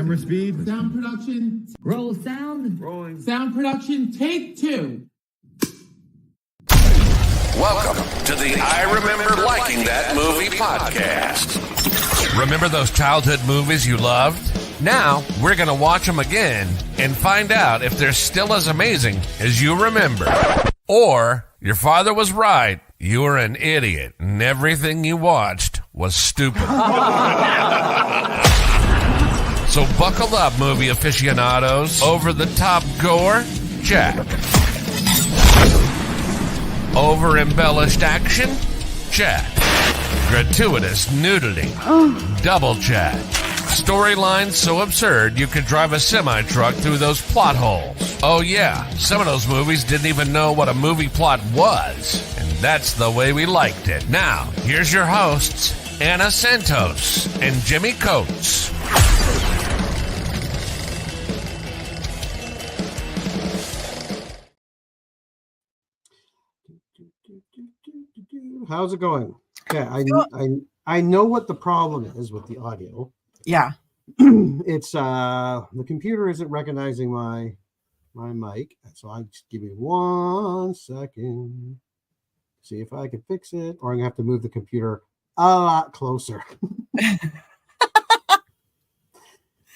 Camera speed. Sound production. Roll sound. Rolling. Sound production. Take 2. Welcome to the I Remember Liking That Movie podcast. Remember those childhood movies you loved? Now, we're going to watch them again and find out if they're still as amazing as you remember. Or, your father was right. You were an idiot, and everything you watched was stupid. So buckle up, movie aficionados. Over-the-top gore? Check. Over-embellished action? Check. Gratuitous nudity? Double check. Storylines so absurd you could drive a semi-truck through those plot holes. Oh yeah, some of those movies didn't even know what a movie plot was. And that's the way we liked it. Now, here's your hosts, Anna Santos and Jimmy Coates. How's it going? Okay, I know what the problem is with the audio. Yeah. It's the computer isn't recognizing my mic, so I just give me 1 second. See if I can fix it, or I'm gonna have to move the computer a lot closer.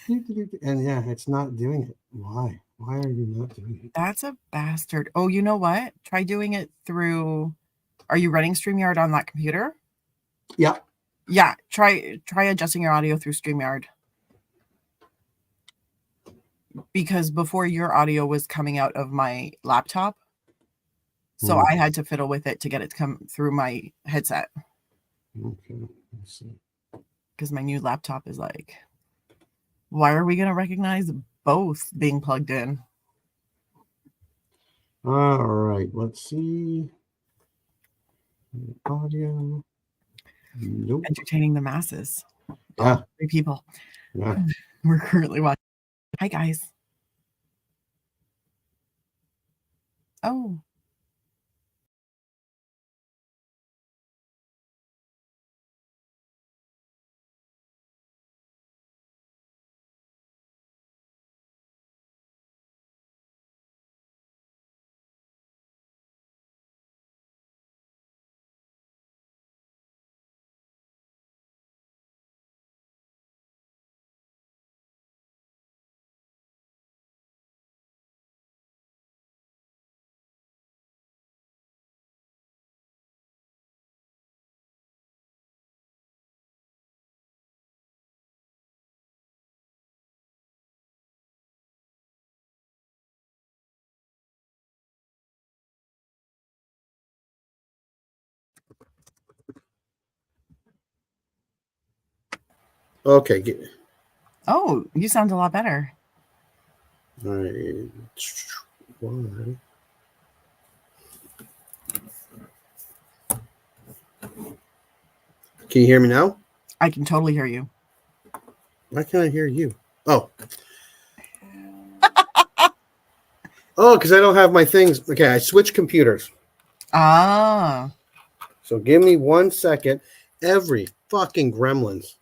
And yeah, it's not doing it. Why? Why are you not doing it? That's a bastard. Oh, you know what? Try doing it through. Are you running StreamYard on that computer? Yeah. Yeah. Try adjusting your audio through StreamYard. Because before your audio was coming out of my laptop. So I had to fiddle with it to get it to come through my headset. Okay. Let's see. Because my new laptop is like, why are we going to recognize both being plugged in? All right. Let's see. Audio. Nope. Entertaining the masses. Yeah. 3 people. Yeah. We're currently watching. Hi, guys. Oh. Okay. Oh, you sound a lot better. All right. Why? Can you hear me now? I can totally hear you. Why can't I hear you? Oh. Oh, because I don't have my things. Okay, I switched computers. Ah. So give me 1 second. Every fucking Gremlins.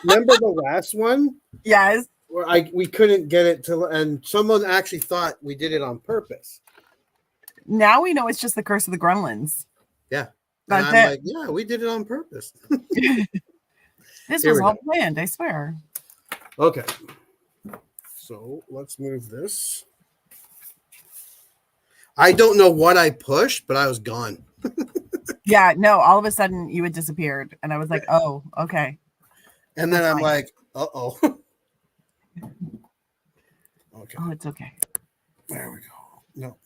Remember the last one? Yes. Where we couldn't get it to, and someone actually thought we did it on purpose. Now we know it's just the curse of the Gremlins. Yeah. That's and I'm it. like, yeah, we did it on purpose. This Here was we all go. planned, I swear. Okay. So let's move this. I don't know what I pushed, but I was gone. Yeah, no, all of a sudden you had disappeared. And I was like, oh, okay. And then That's I'm fine. like, uh-oh. Okay. Oh, it's okay. There we go. No.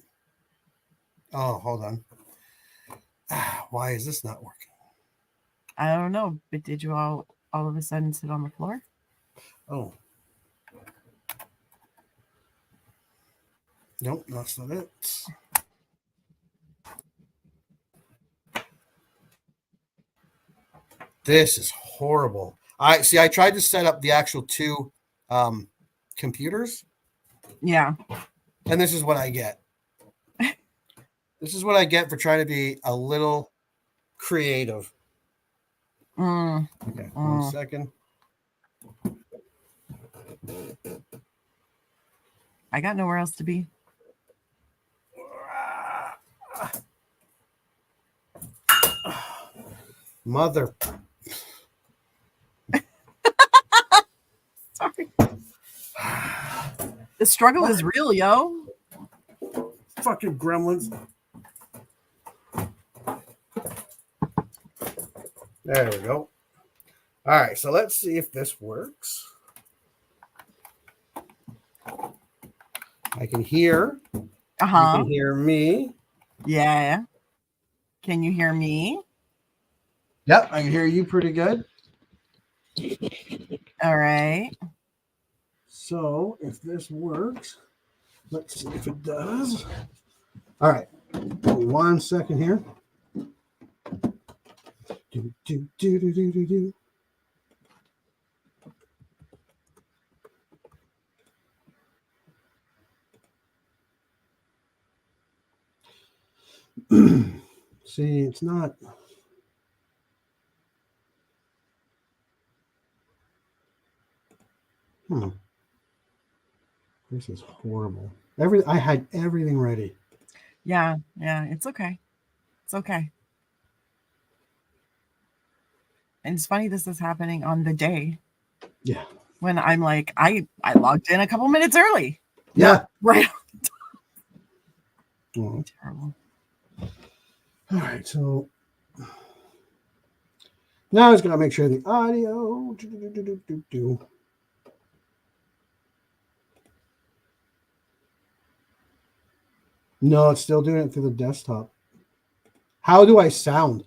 Oh, hold on. Why is this not working? I don't know, but did you all of a sudden sit on the floor? Oh. Nope, that's not it. This is horrible. I tried to set up the actual 2 computers. Yeah. And this is what I get. This is what I get for trying to be a little creative. Okay, 1 second. I got nowhere else to be. Mother. Sorry. The struggle is real, yo. Fucking gremlins. There we go. All right, so let's see if this works. I can hear. You can hear me. Yeah. Can you hear me? Yep, I can hear you pretty good. All right. So if this works, let's see if it does. All right, 1 second here. Do, do, do, do, do, do, do. See, it's not. This is horrible. I had everything ready. Yeah, it's okay. It's okay. And it's funny this is happening on the day. Yeah. When I'm like, I logged in a couple minutes early. Yeah. Right. Oh. Terrible. All right, so now I just gotta make sure the audio. No, it's still doing it through the desktop. How do I sound?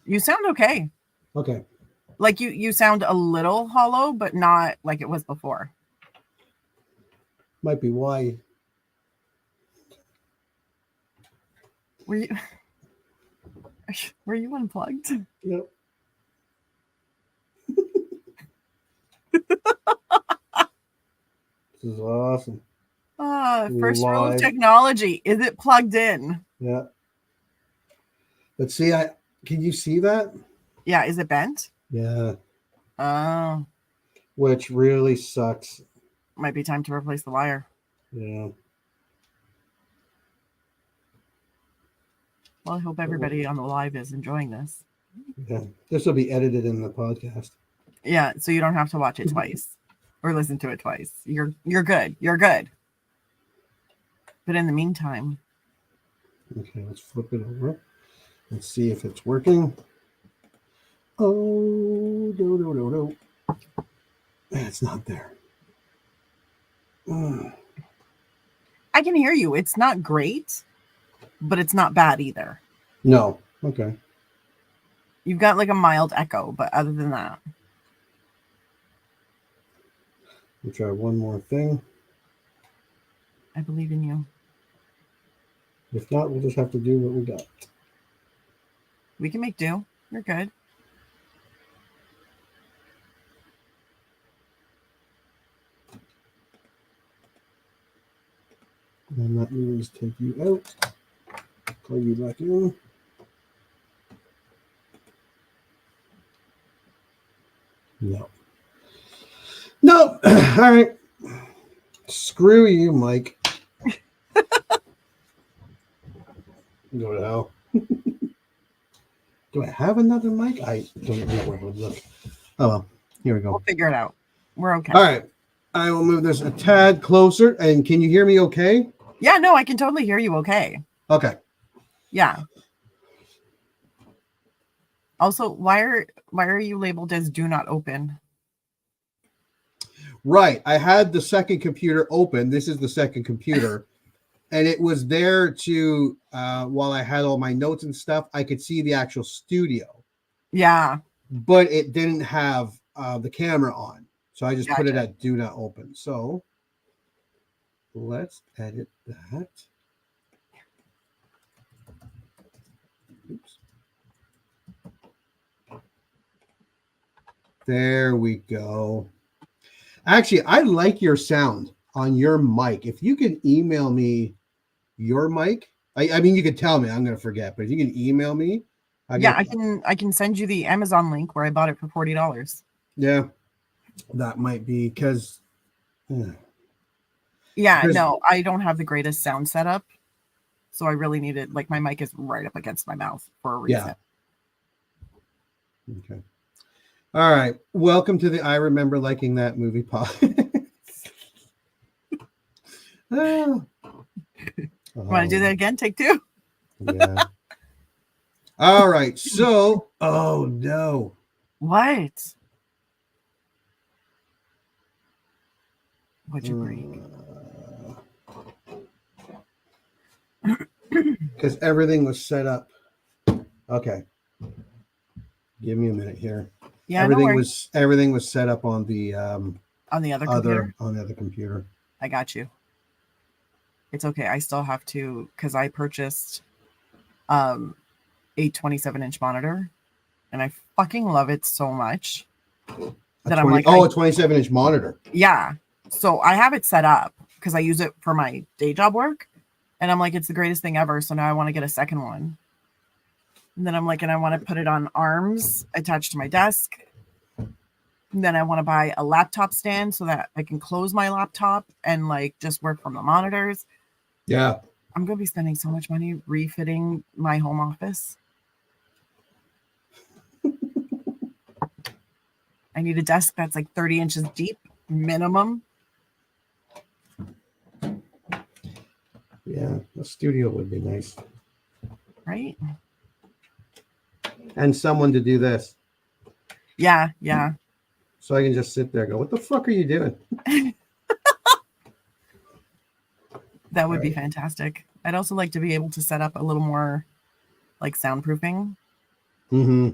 You sound okay. Okay. Like you sound a little hollow, but not like it was before. Might be why. Were you unplugged? Yep. This is awesome. First rule of technology. Is it plugged in? Yeah. Let's see. Can you see that? Yeah. Is it bent? Yeah. Oh. Which really sucks. Might be time to replace the wire. Yeah. Well, I hope everybody on the live is enjoying this. Yeah. This will be edited in the podcast. Yeah, so you don't have to watch it twice or listen to it twice. You're good. You're good. But in the meantime. Okay, let's flip it over. Let's see if it's working. Oh, no. It's not there. I can hear you. It's not great, but it's not bad either. No. Okay. You've got like a mild echo, but other than that. We'll try one more thing. I believe in you. If not, we'll just have to do what we got. We can make do. You're good. And that means take you out. Plug you back in. No. All right. Screw you, Mike. Go to hell. Do I have another mic? I don't know where I would look. Oh, well. Here we go. We'll figure it out. We're okay. All right. I will move this a tad closer. And can you hear me okay? Yeah, no, I can totally hear you okay. Okay. Yeah. Also, why are you labeled as do not open? Right. I had the second computer open. This is the second computer. And it was there to, while I had all my notes and stuff, I could see the actual studio. Yeah. But it didn't have the camera on. So I just put it Gotcha. at do not open. So let's edit that. Oops. There we go. Actually, I like your sound on your mic. If you can email me your mic, I mean, you can tell me. I'm going to forget, but if you can email me. I can send you the Amazon link where I bought it for $40. Yeah, that might be because Yeah, Because- no, I don't have the greatest sound setup. So I really needed, like, my mic is right up against my mouth for a reason. Yeah. Okay. All right. Welcome to the I Remember Liking That Movie pod. Oh. Want to do that again? Take two? Yeah. All right. So, oh no. What? What'd you break? Because everything was set up. Okay. Give me a minute here. Yeah, no worries. Everything was set up on the On the other computer? on the other computer. I got you. It's okay. I still have to, because I purchased a 27-inch monitor, and I fucking love it so much that I'm like, a 27-inch monitor. Yeah. So I have it set up because I use it for my day job work, and I'm like, it's the greatest thing ever. So now I want to get a second one. And then I'm like, and I want to put it on arms attached to my desk. And then I want to buy a laptop stand so that I can close my laptop and like just work from the monitors. Yeah. I'm going to be spending so much money refitting my home office. I need a desk that's like 30 inches deep minimum. Yeah, a studio would be nice. Right? And someone to do this. Yeah, yeah. So I can just sit there and go, what the fuck are you doing? That would be fantastic. I'd also like to be able to set up a little more like soundproofing. Mm-hmm.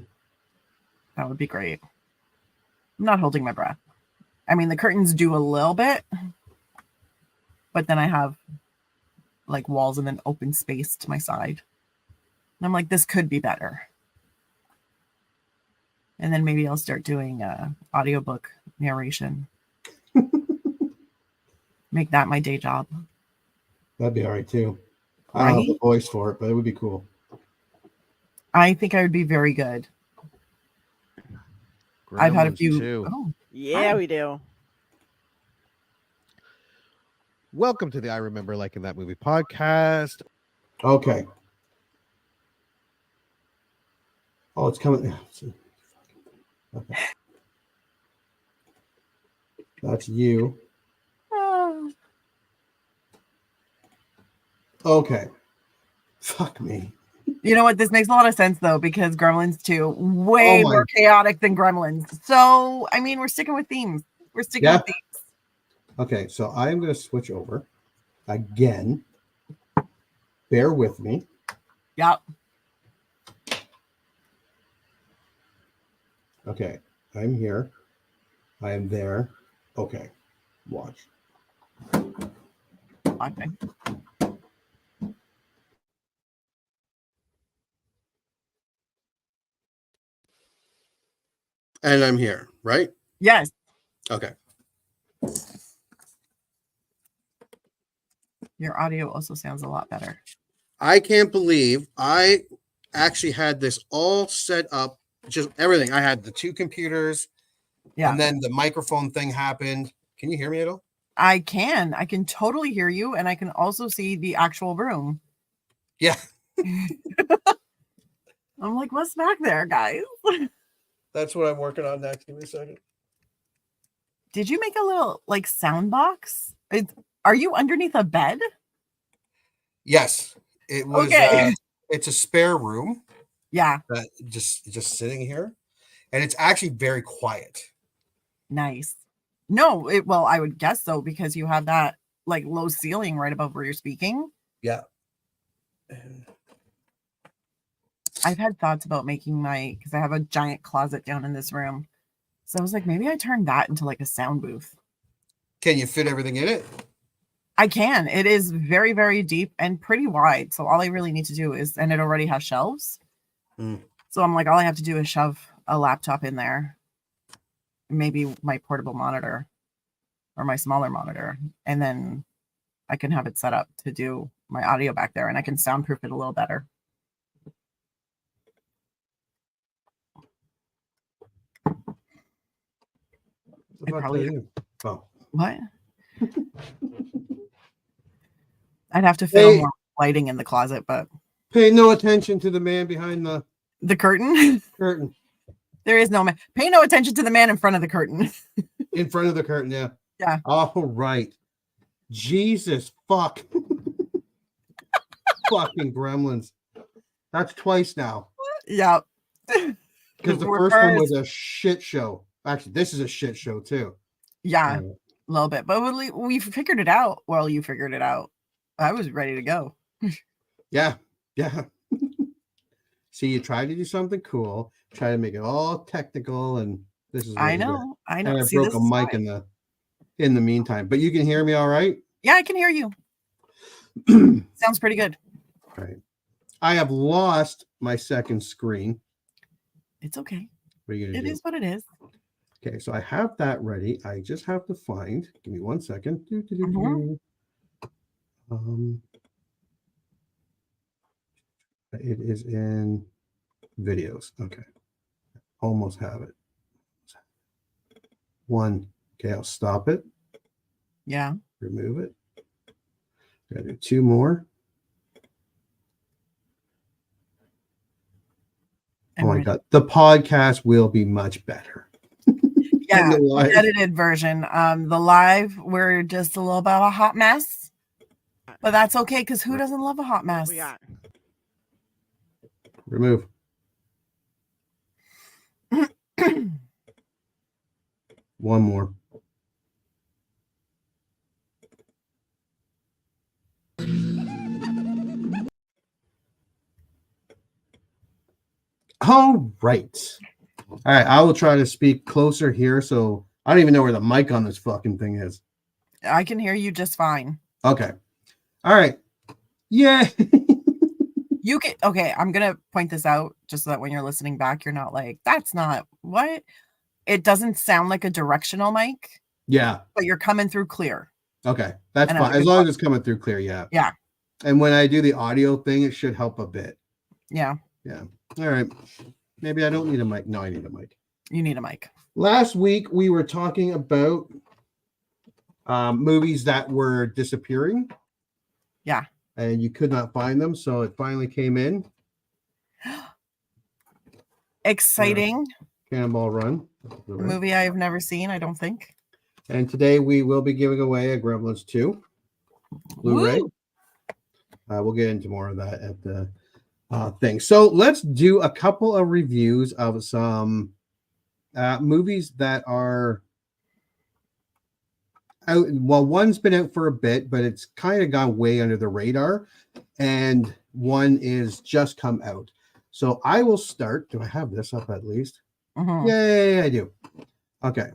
That would be great. I'm not holding my breath. I mean, the curtains do a little bit, but then I have like walls and an open space to my side. And I'm like, this could be better. And then maybe I'll start doing audiobook narration. Make that my day job. That'd be all right too. I don't have the voice for it, but it would be cool. I think I would be very good. Gremlins I've had a few. Too. Oh, Yeah, hi. we do. Welcome to the I Remember Liking That Movie podcast. Okay. Oh, it's coming. Okay. That's you. Oh. Okay. Fuck me. You know what? This makes a lot of sense though, because Gremlins 2 way Oh my- more chaotic than Gremlins. So I mean, we're sticking with themes. We're sticking with themes. Okay, so I'm going to switch over again. Bear with me. Yep. Okay, I'm here. I am there. Okay, watch. Okay. And I'm here, right? Yes. Okay. Your audio also sounds a lot better. I can't believe I actually had this all set up, just everything. I had the two computers, Yeah. and then the microphone thing happened. Can you hear me at all? I can totally hear you, and I can also see the actual room. Yeah. I'm like, what's back there, guys? That's what I'm working on next. Give me a second. Did you make a little like sound box? Are you underneath a bed? Yes, it was. Okay. It's a spare room. Yeah. Just sitting here, and it's actually very quiet. Nice. No, well, I would guess so because you have that like low ceiling right above where you're speaking. Yeah. I've had thoughts about making because I have a giant closet down in this room. So I was like, maybe I turn that into like a sound booth. Can you fit everything in it? I can. It is very, very deep and pretty wide. So all I really need to do and it already has shelves. So I'm like, all I have to do is shove a laptop in there, maybe my portable monitor or my smaller monitor, and then I can have it set up to do my audio back there, and I can soundproof it a little better. What? What? I'd have to fit more lighting in the closet, but Pay no attention to the man behind the curtain. curtain. There is no man. Pay no attention to the man in front of the curtain. In front of the curtain, yeah. Yeah. All right. Jesus fuck. Fucking Gremlins. That's twice now. Yeah. Because the first one was a shit show. Actually, this is a shit show too. Yeah, a little bit. But we figured it out. Well, you figured it out. I was ready to go. Yeah. Yeah. See, you tried to do something cool, try to make it all technical, and this is what I know. And I broke a mic in the meantime. But you can hear me all right? Yeah, I can hear you. Sounds pretty good. All right. I have lost my second screen. It's okay. What are you gonna do? It is what it is. Okay, so I have that ready. I just have to find. Give me 1 second. It is in videos. Okay, almost have it. One. Okay, I'll stop it. Yeah. Remove it. Gotta do 2 more. Oh my God, the podcast will be much better. Yeah, the edited version. The live, we're just a little bit of a hot mess, but that's okay because who doesn't love a hot mess? We are. Remove. One more. All right. All right. I will try to speak closer here. So I don't even know where the mic on this fucking thing is. I can hear you just fine. Okay. All right. Yeah. You can. Okay. I'm going to point this out just so that when you're listening back, you're not like, that's not what. It doesn't sound like a directional mic. Yeah. But you're coming through clear. Okay. That's fine. As long as it's coming through clear. Yeah. Yeah. And when I do the audio thing, it should help a bit. Yeah. Yeah. All right. Maybe I don't need a mic. No, I need a mic. You need a mic. Last week, we were talking about movies that were disappearing. Yeah. And you could not find them. So it finally came in. Exciting. Cannonball Run. A movie I have never seen, I don't think. And today we will be giving away a Gremlins 2 Blu-ray. We'll get into more of that at the thing. So let's do a couple of reviews of some movies that are out. Well, one's been out for a bit, but it's kind of gone way under the radar, and one is just come out. So I will start. Do I have this up at least? Yay, I do. Okay.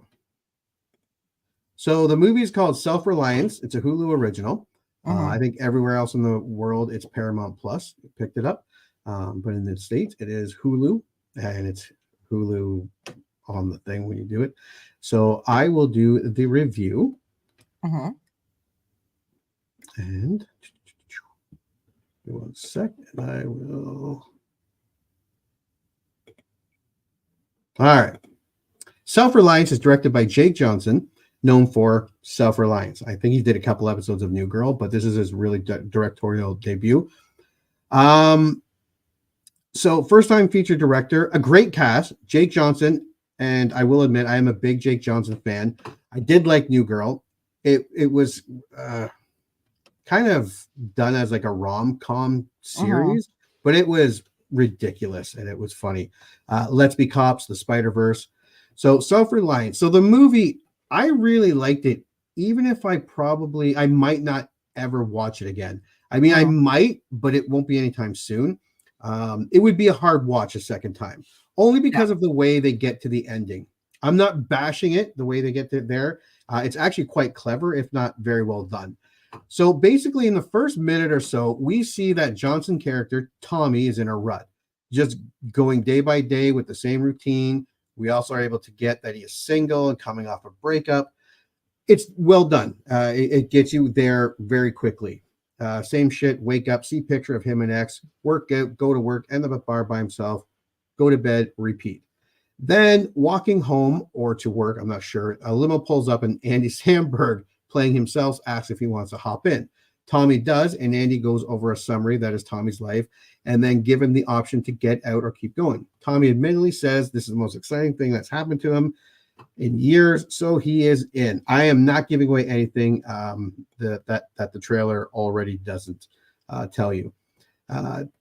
So the movie is called Self-Reliance. It's a Hulu original. I think everywhere else in the world it's Paramount Plus. Picked it up. But in the States, it is Hulu, and it's Hulu on the thing when you do it. So I will do the review. And 1 second, I will. All right. Self-Reliance is directed by Jake Johnson, known for Self-Reliance. I think he did a couple episodes of New Girl, but this is his really directorial debut. So first-time feature director, a great cast, Jake Johnson, and I will admit I am a big Jake Johnson fan. I did like New Girl. It was kind of done as like a rom-com series, but it was ridiculous and it was funny. Let's Be Cops, The Spider-Verse. So Self-Reliance. So the movie, I really liked it, even if I might not ever watch it again. I mean, I might, but it won't be anytime soon. It would be a hard watch a second time, only because of the way they get to the ending. I'm not bashing it, the way they get to there. It's actually quite clever, if not very well done. So basically, in the first minute or so, we see that Johnson character, Tommy, is in a rut, just going day by day with the same routine. We also are able to get that he is single and coming off a breakup. It's well done. It gets you there very quickly. Same shit, wake up, see picture of him and ex, work out, go to work, end up at bar by himself, go to bed, repeat. Then walking home or to work, I'm not sure, a limo pulls up and Andy Samberg playing himself, asks if he wants to hop in. Tommy does, and Andy goes over a summary that is Tommy's life, and then give him the option to get out or keep going. Tommy admittedly says this is the most exciting thing that's happened to him in years, so he is in. I am not giving away anything that the trailer already doesn't tell you.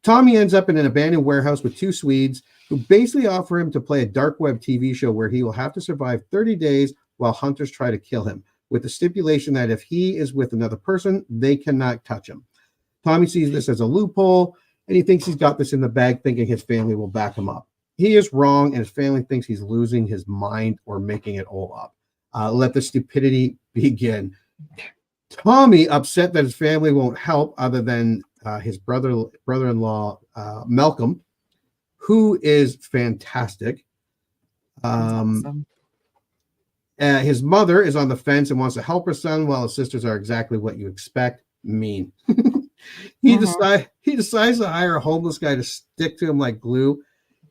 Tommy ends up in an abandoned warehouse with two Swedes who basically offer him to play a dark web TV show where he will have to survive 30 days while hunters try to kill him, with the stipulation that if he is with another person, they cannot touch him. Tommy sees this as a loophole, and he thinks he's got this in the bag, thinking his family will back him up. He is wrong, and his family thinks he's losing his mind or making it all up. Let the stupidity begin. Tommy, upset that his family won't help other than his brother-in-law, Malcolm, who is fantastic. Awesome. His mother is on the fence and wants to help her son, while his sisters are exactly what you expect, mean. He decides to hire a homeless guy to stick to him like glue.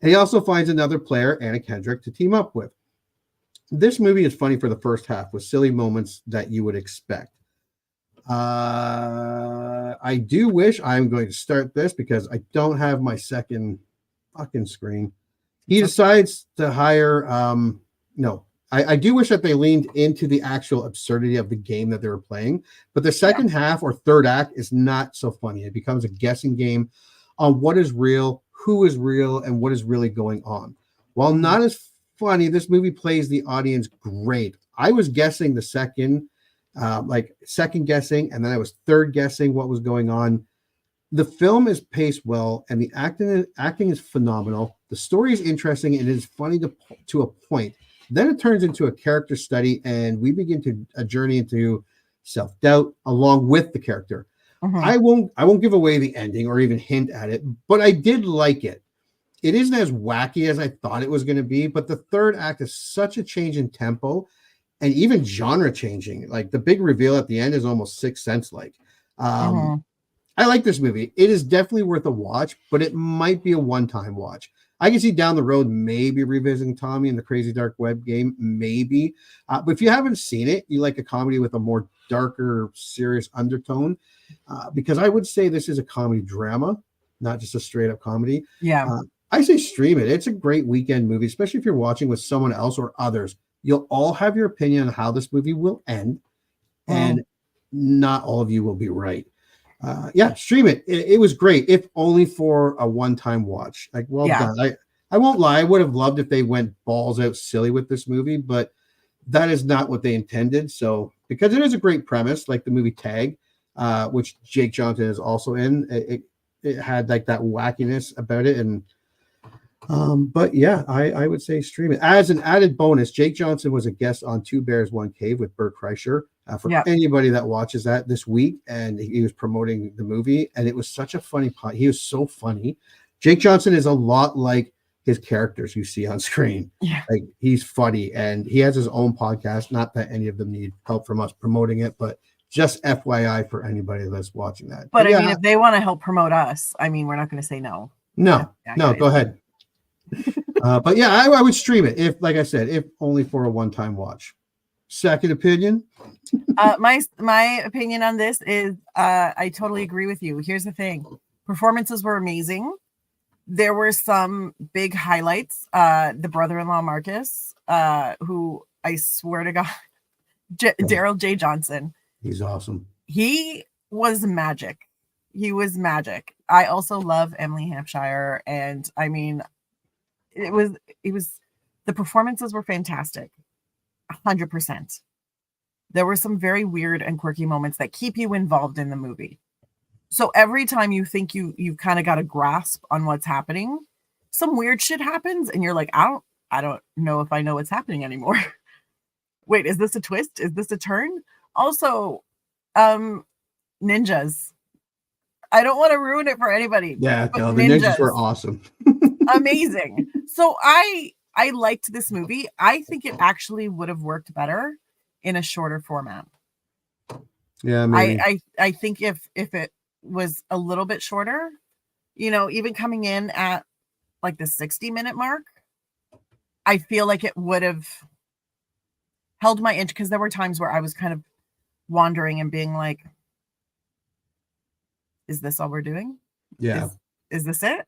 And he also finds another player, Anna Kendrick, to team up with. This movie is funny for the first half with silly moments that you would expect. I do wish I'm going to start this because I don't have my second fucking screen. He decides to hire, I do wish that they leaned into the actual absurdity of the game that they were playing, but the second half or third act is not so funny. It becomes a guessing game on what is real, who is real, and what is really going on. While not as funny, this movie plays the audience great. I was guessing the second guessing, and then I was third guessing what was going on. The film is paced well, and the acting is phenomenal. The story is interesting, and it is funny to a point. Then it turns into a character study, and we begin a journey into self-doubt along with the character. I won't give away the ending or even hint at it, but I did like it. It isn't as wacky as I thought it was going to be, but the third act is such a change in tempo and even genre changing. Like the big reveal at the end is almost Sixth Sense like. I like this movie. It is definitely worth a watch, but it might be a one-time watch. I can see down the road maybe revisiting Tommy and the Crazy Dark Web game, maybe. But if you haven't seen it, you like a comedy with a more darker, serious undertone, because I would say this is a comedy drama, not just a straight-up comedy. Yeah. I say stream it. It's a great weekend movie, especially if you're watching with someone else or others. You'll all have your opinion on how this movie will end, and not all of you will be right. Stream it. It was great, if only for a one-time watch. Like, done. I won't lie. I would have loved if they went balls out silly with this movie, but that is not what they intended. So, because it is a great premise, like the movie Tag, which Jake Johnson is also in, it had like that wackiness about it, and but yeah, I would say stream it. As an added bonus, Jake Johnson was a guest on Two Bears, One Cave with Bert Kreischer. For anybody that watches that this week, and he was promoting the movie, and it was such a funny part. He was so funny. Jake Johnson is a lot like his characters you see on screen. Yeah, like he's funny, and he has his own podcast. Not that any of them need help from us promoting it, but just FYI for anybody that's watching that. But I mean, if they want to help promote us, I mean, we're not going to say no. No, go ahead. But yeah, I would stream it if, like I said, if only for a one-time watch. Second opinion. My opinion on this is I totally agree with you. Here's the thing. Performances were amazing. There were some big highlights. The brother-in-law Marcus, who I swear to God, Daryl J. Johnson. He's awesome. He was magic. He was magic. I also love Emily Hampshire, and I mean, it was the performances were fantastic. 100%. There were some very weird and quirky moments that keep you involved in the movie. So every time you think you kind of got a grasp on what's happening, some weird shit happens, and you're like, I don't know if I know what's happening anymore. Wait, is this a twist? Is this a turn? Also, ninjas. I don't want to ruin it for anybody. Yeah, no, the ninjas were awesome. Amazing. So I liked this movie. I think it actually would have worked better in a shorter format. Yeah, maybe. I think if it was a little bit shorter, even coming in at like the 60-minute mark, I feel like it would have held my interest, because there were times where I was kind of wandering and being like, is this all we're doing? Yeah. Is this it?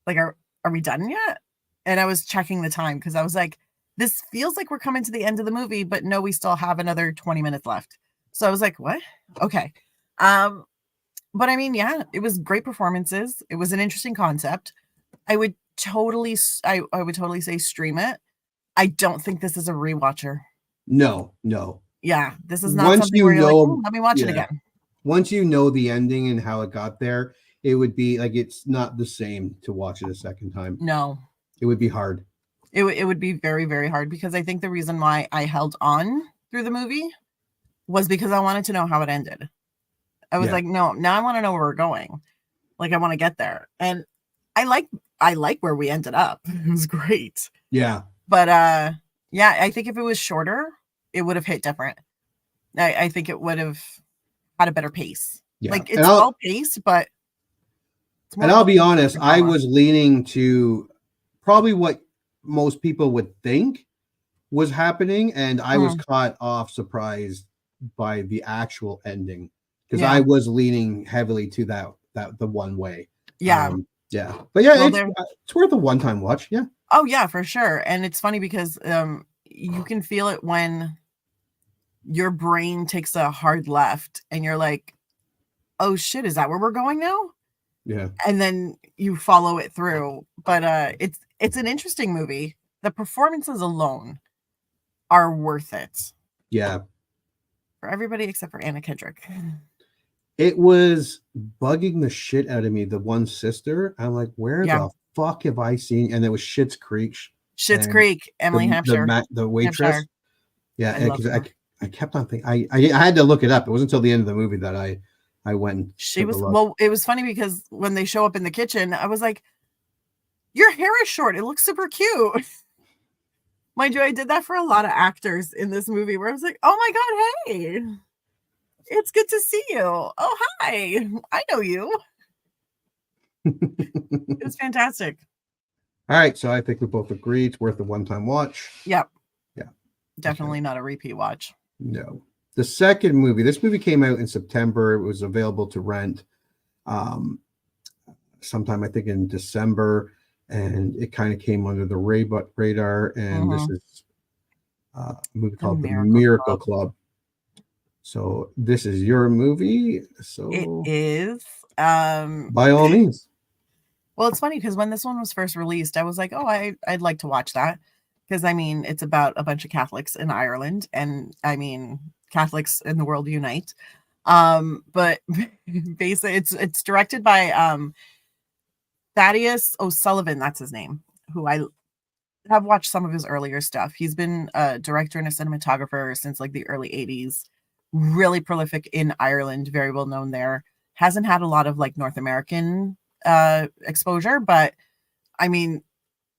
Like, are we done yet? And I was checking the time because I was like, this feels like we're coming to the end of the movie, but no, we still have another 20 minutes left. So I was like, what? Okay. But I mean, yeah, it was great performances. It was an interesting concept. I would totally say stream it. I don't think this is a rewatcher. No. Yeah, this is not Once something you where you're like, know, "Ooh, let me watch it again." Once you know the ending and how it got there, it would be like it's not the same to watch it a second time. No, it would be hard. It would be very, very hard because I think the reason why I held on through the movie was because I wanted to know how it ended. I was like, no, now I want to know where we're going. Like, I want to get there. And I like where we ended up. It was great. Yeah. But yeah, I think if it was shorter, it would have hit different. I think it would have had a better pace. Yeah. Like, it's all pace, but and I'll be honest, I was leaning to probably what most people would think was happening, and I was caught off surprised by the actual ending because I was leaning heavily to that the one way. Yeah. But yeah, it's worth a one-time watch. Yeah. Oh yeah, for sure. And it's funny because you can feel it when your brain takes a hard left and you're like, oh shit, is that where we're going now? Yeah. And then you follow it through. But it's an interesting movie. The performances alone are worth it. Yeah. For everybody except for Anna Kendrick. It was bugging the shit out of me, the one sister. I'm like, where the fuck have I seen? And it was Schitt's Creek. Schitt's Creek, Emily Hampshire. The waitress. Hampshire. Yeah, because I kept on thinking I had to look it up. It wasn't until the end of the movie that I went. She was well. It was funny because when they show up in the kitchen, I was like, "Your hair is short. It looks super cute." Mind you, I did that for a lot of actors in this movie, where I was like, "Oh my god, hey, it's good to see you. Oh hi, I know you." It was fantastic. All right, so I think we both agree it's worth a one-time watch. Yep. Yeah. Definitely not a repeat watch. No. The second movie, this movie came out in September. It was available to rent sometime, I think, in December, and it kind of came under the radar. And this is a movie called The Miracle Club. So this is your movie. So it is. By all means. Well, it's funny because when this one was first released, I was like, oh, I'd like to watch that. Because, I mean, it's about a bunch of Catholics in Ireland. And, I mean, Catholics in the world unite. But basically, it's directed by Thaddeus O'Sullivan. That's his name. Who I have watched some of his earlier stuff. He's been a director and a cinematographer since, like, the early 80s. Really prolific in Ireland. Very well known there. Hasn't had a lot of, like, North American exposure, but I mean,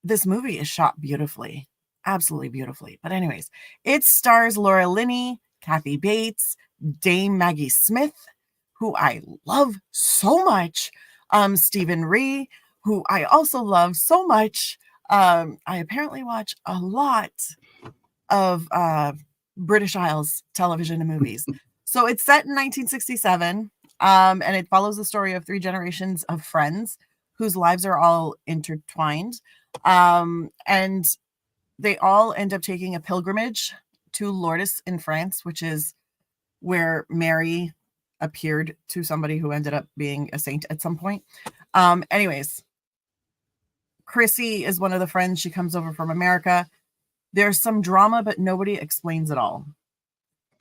this movie is shot beautifully, absolutely beautifully. But anyways, it stars Laura Linney, Kathy Bates, Dame Maggie Smith, who I love so much, Stephen Rhee, who I also love so much. I apparently watch a lot of British Isles television and movies. So it's set in 1967. And it follows the story of 3 generations of friends whose lives are all intertwined. And they all end up taking a pilgrimage to Lourdes in France, which is where Mary appeared to somebody who ended up being a saint at some point. Anyways, Chrissy is one of the friends. She comes over from America. There's some drama, but nobody explains it all.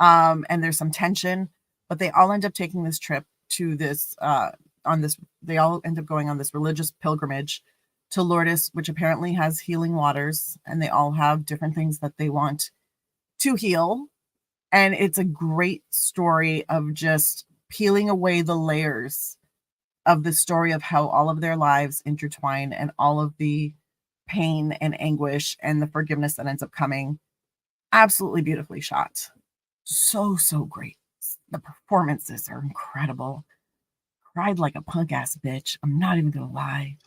And there's some tension. But they all end up taking this trip to this, they all end up going on this religious pilgrimage to Lourdes, which apparently has healing waters. And they all have different things that they want to heal. And it's a great story of just peeling away the layers of the story of how all of their lives intertwine and all of the pain and anguish and the forgiveness that ends up coming. Absolutely beautifully shot. So great. The performances are incredible. Cried like a punk ass bitch. I'm not even gonna lie.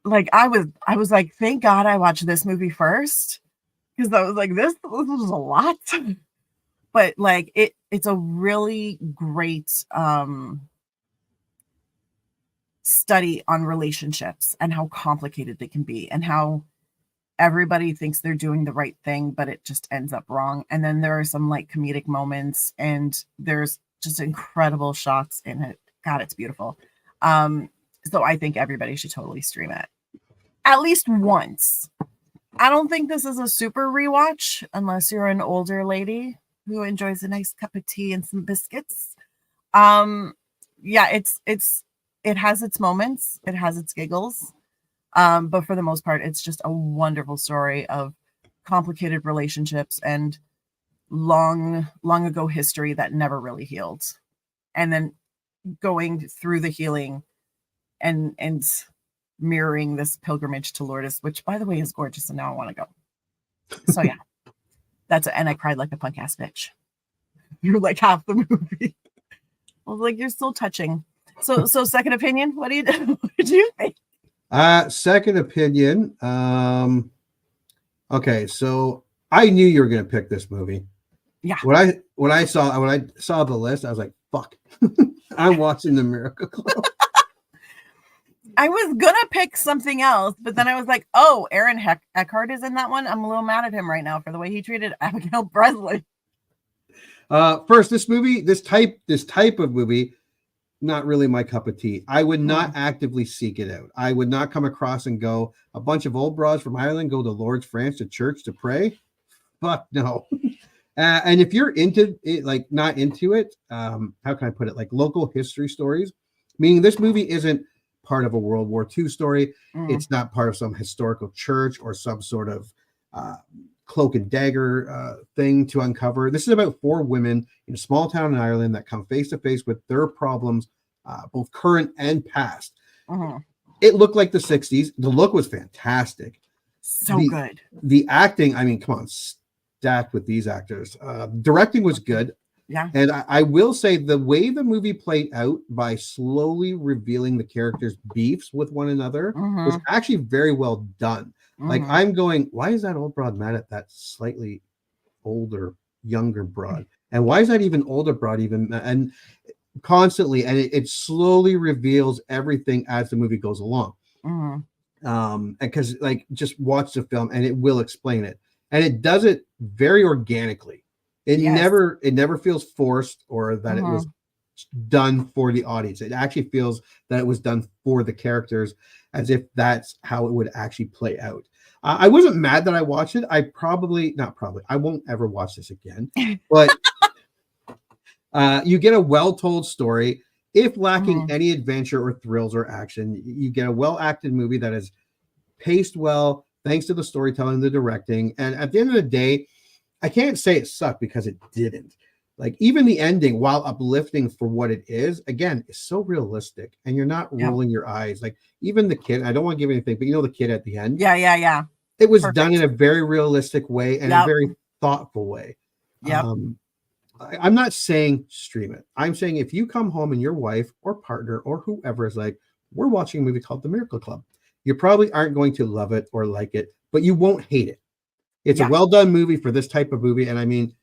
Like I was like, thank God I watched this movie first, because I was like, this was a lot. but like it's a really great study on relationships and how complicated they can be, and how everybody thinks they're doing the right thing, but it just ends up wrong. And then there are some like comedic moments, and there's just incredible shots in it. God, it's beautiful. So I think everybody should totally stream it at least once. I don't think this is a super rewatch unless you're an older lady who enjoys a nice cup of tea and some biscuits. Yeah, it has its moments, it has its giggles. But for the most part, it's just a wonderful story of complicated relationships and long ago history that never really healed. And then going through the healing and mirroring this pilgrimage to Lourdes, which by the way is gorgeous, and now I want to go. So yeah, that's it. And I cried like a punk ass bitch. You're like half the movie. I was like, you're so touching. So second opinion, what did you think? Second opinion. Okay, so I knew you were gonna pick this movie. Yeah. When I saw the list, I was like, fuck. I'm watching The Miracle Club. I was gonna pick something else, but then I was like, oh, Aaron Eckhart is in that one. I'm a little mad at him right now for the way he treated Abigail Breslin. First, this type of movie, not really my cup of tea. I would not actively seek it out. I would not come across and go, a bunch of old broads from Ireland go to Lourdes, France to church to pray. Fuck no. And if you're into it, like not into it, how can I put it? Like local history stories, meaning this movie isn't part of a World War II story. It's not part of some historical church or some sort of cloak and dagger thing to uncover. This is about 4 women in a small town in Ireland that come face to face with their problems, both current and past. It looked like the 60s. The look was fantastic. So good. The acting, I mean, come on, stacked with these actors. Directing was good. Yeah. And I will say the way the movie played out by slowly revealing the characters' beefs with one another was actually very well done. Like I'm going, why is that old broad mad at that slightly older, younger broad? And why is that even older broad and constantly, and it slowly reveals everything as the movie goes along. Because like just watch the film and it will explain it. And it does it very organically. It never feels forced or that it was done for the audience. It actually feels that it was done for the characters, as if that's how it would actually play out. I wasn't mad that I watched it. I won't ever watch this again. But you get a well-told story. If lacking any adventure or thrills or action, you get a well-acted movie that is paced well, thanks to the storytelling, the directing. And at the end of the day, I can't say it sucked because it didn't. Like even the ending, while uplifting for what it is, again, is so realistic and you're not rolling your eyes. Like even the kid, I don't want to give anything, but you know, the kid at the end. Yeah. It was done in a very realistic way and a very thoughtful way. I'm not saying stream it. I'm saying if you come home and your wife or partner or whoever is like, we're watching a movie called The Miracle Club, you probably aren't going to love it or like it, but you won't hate it. It's a well-done movie for this type of movie. And I mean,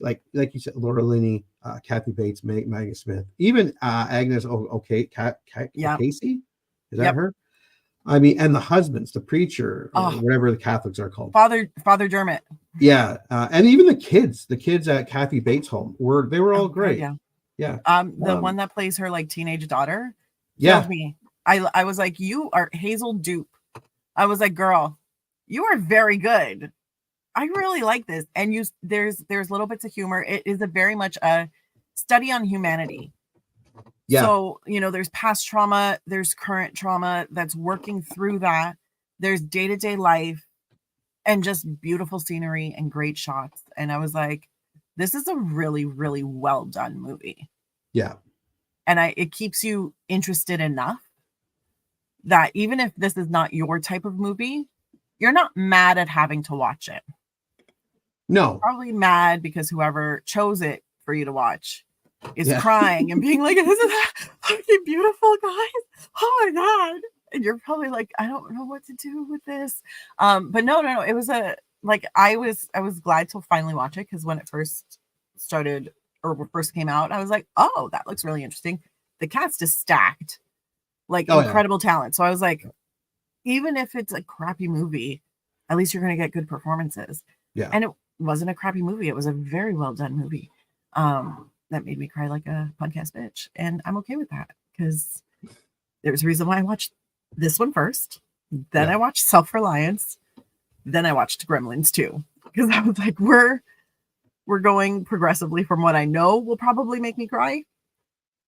like you said, Laura Linney, Kathy Bates, Maggie Smith, even Agnes Casey. Is that her? I mean, and the husbands, the preacher, or whatever the Catholics are called. Father Dermot. Yeah. And even the kids at Kathy Bates' home they were all great. Yeah. The one that plays her like teenage daughter. Yeah. Me. I was like, you are Hazel Dupe. I was like, girl, you are very good. I really like this. And there's little bits of humor. It is a very much a study on humanity. Yeah. So, there's past trauma, there's current trauma that's working through that. There's day-to-day life and just beautiful scenery and great shots. And I was like, this is a really, really well done movie. Yeah. And it keeps you interested enough that even if this is not your type of movie, you're not mad at having to watch it. No. You're probably mad because whoever chose it for you to watch is crying and being like, isn't that fucking beautiful, guys? Oh my God. And you're probably like, I don't know what to do with this. But no. It was I was glad to finally watch it because when it first started or first came out, I was like, oh, that looks really interesting. The cast is stacked, like incredible talent. So I was like, even if it's a crappy movie, at least you're going to get good performances. Yeah. And it wasn't a crappy movie. It was a very well done movie. That made me cry like a podcast bitch. And I'm okay with that because there's a reason why I watched this one first. Then I watched Self-Reliance. Then I watched Gremlins 2. Because I was like, we're going progressively from what I know will probably make me cry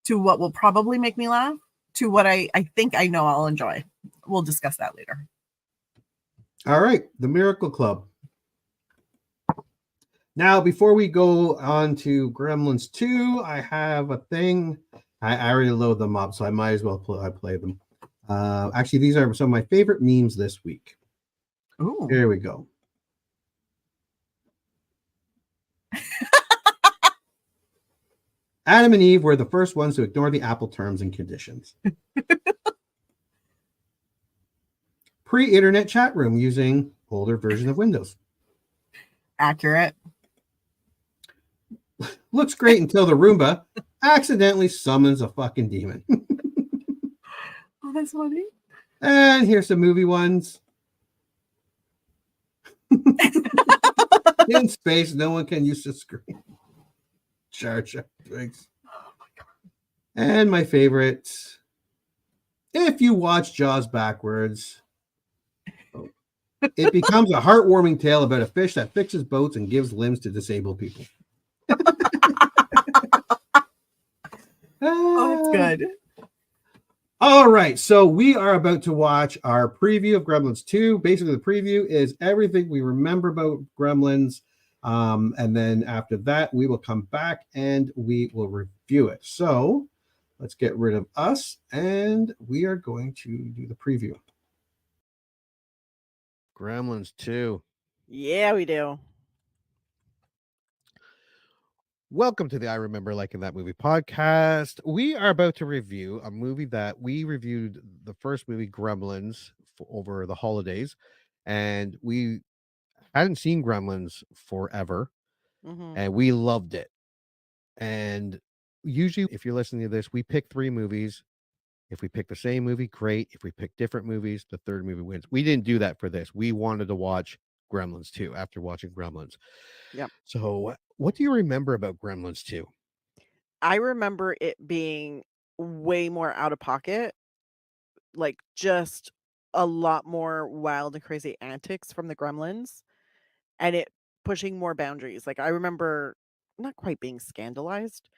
to what will probably make me laugh to what I think I know I'll enjoy. We'll discuss that later. All right. The Miracle Club. Now, before we go on to Gremlins 2, I have a thing. I already load them up, so I might as well play them. Actually, these are some of my favorite memes this week. Ooh. Here we go. Adam and Eve were the first ones to ignore the Apple terms and conditions. Pre-internet chat room using older version of Windows. Accurate. Looks great until the Roomba accidentally summons a fucking demon. Oh, that's funny. And here's some movie ones. In space, no one can use the screen. Charge thanks. Oh my God. And my favorite. If you watch Jaws backwards, it becomes a heartwarming tale about a fish that fixes boats and gives limbs to disabled people. Oh, that's good. All right, so we are about to watch our preview of Gremlins 2. Basically, the preview is everything we remember about Gremlins. And then after that, we will come back and we will review it. So let's get rid of us, and we are going to do the preview. Gremlins 2. Yeah, we do. Welcome to the I Remember Liking That Movie podcast. We are about to review a movie that we reviewed, the first movie, Gremlins, over the holidays. And we hadn't seen Gremlins forever. And we loved it. And usually, if you're listening to this, we pick 3 movies. If we pick the same movie, great. If we pick different movies, the third movie wins. We didn't do that for this. We wanted to watch Gremlins 2 after watching Gremlins. Yep. So what do you remember about Gremlins 2? I remember it being way more out of pocket, like just a lot more wild and crazy antics from the Gremlins, and it pushing more boundaries. Like I remember not quite being scandalized,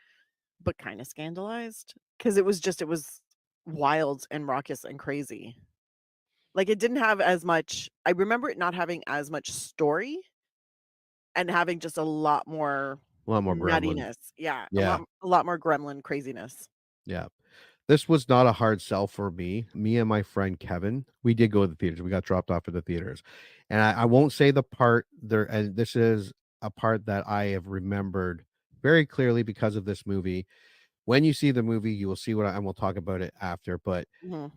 but kind of scandalized because it was wild and raucous and crazy. Like it didn't have as much. I remember it not having as much story and having just a lot more Gremlin. nuttiness. Yeah, Yeah. a lot more gremlin craziness. Yeah. This was not a hard sell for me. Me and my friend Kevin, we did go to the theaters. We got dropped off at the theaters. And I won't say the part there, and this is a part that I have remembered very clearly because of this movie. When you see the movie, you will see and we'll talk about it after. But Mhm.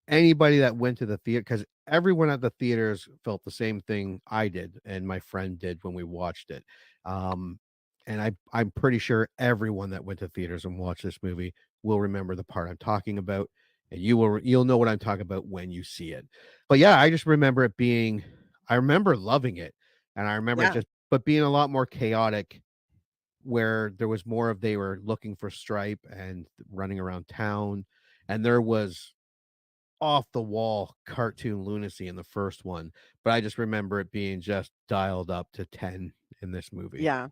anybody that went to the theater, because everyone at the theaters felt the same thing I did and my friend did when we watched it. And I'm pretty sure everyone that went to theaters and watched this movie will remember the part I'm talking about, and you'll know what I'm talking about when you see it. But yeah, I just remember it being, I remember loving it, and I remember Yeah. but being a lot more chaotic, where there was more of they were looking for Stripe and running around town, and there was off the wall cartoon lunacy in the first one, but I just remember it being just dialed up to 10 in this movie. Yeah.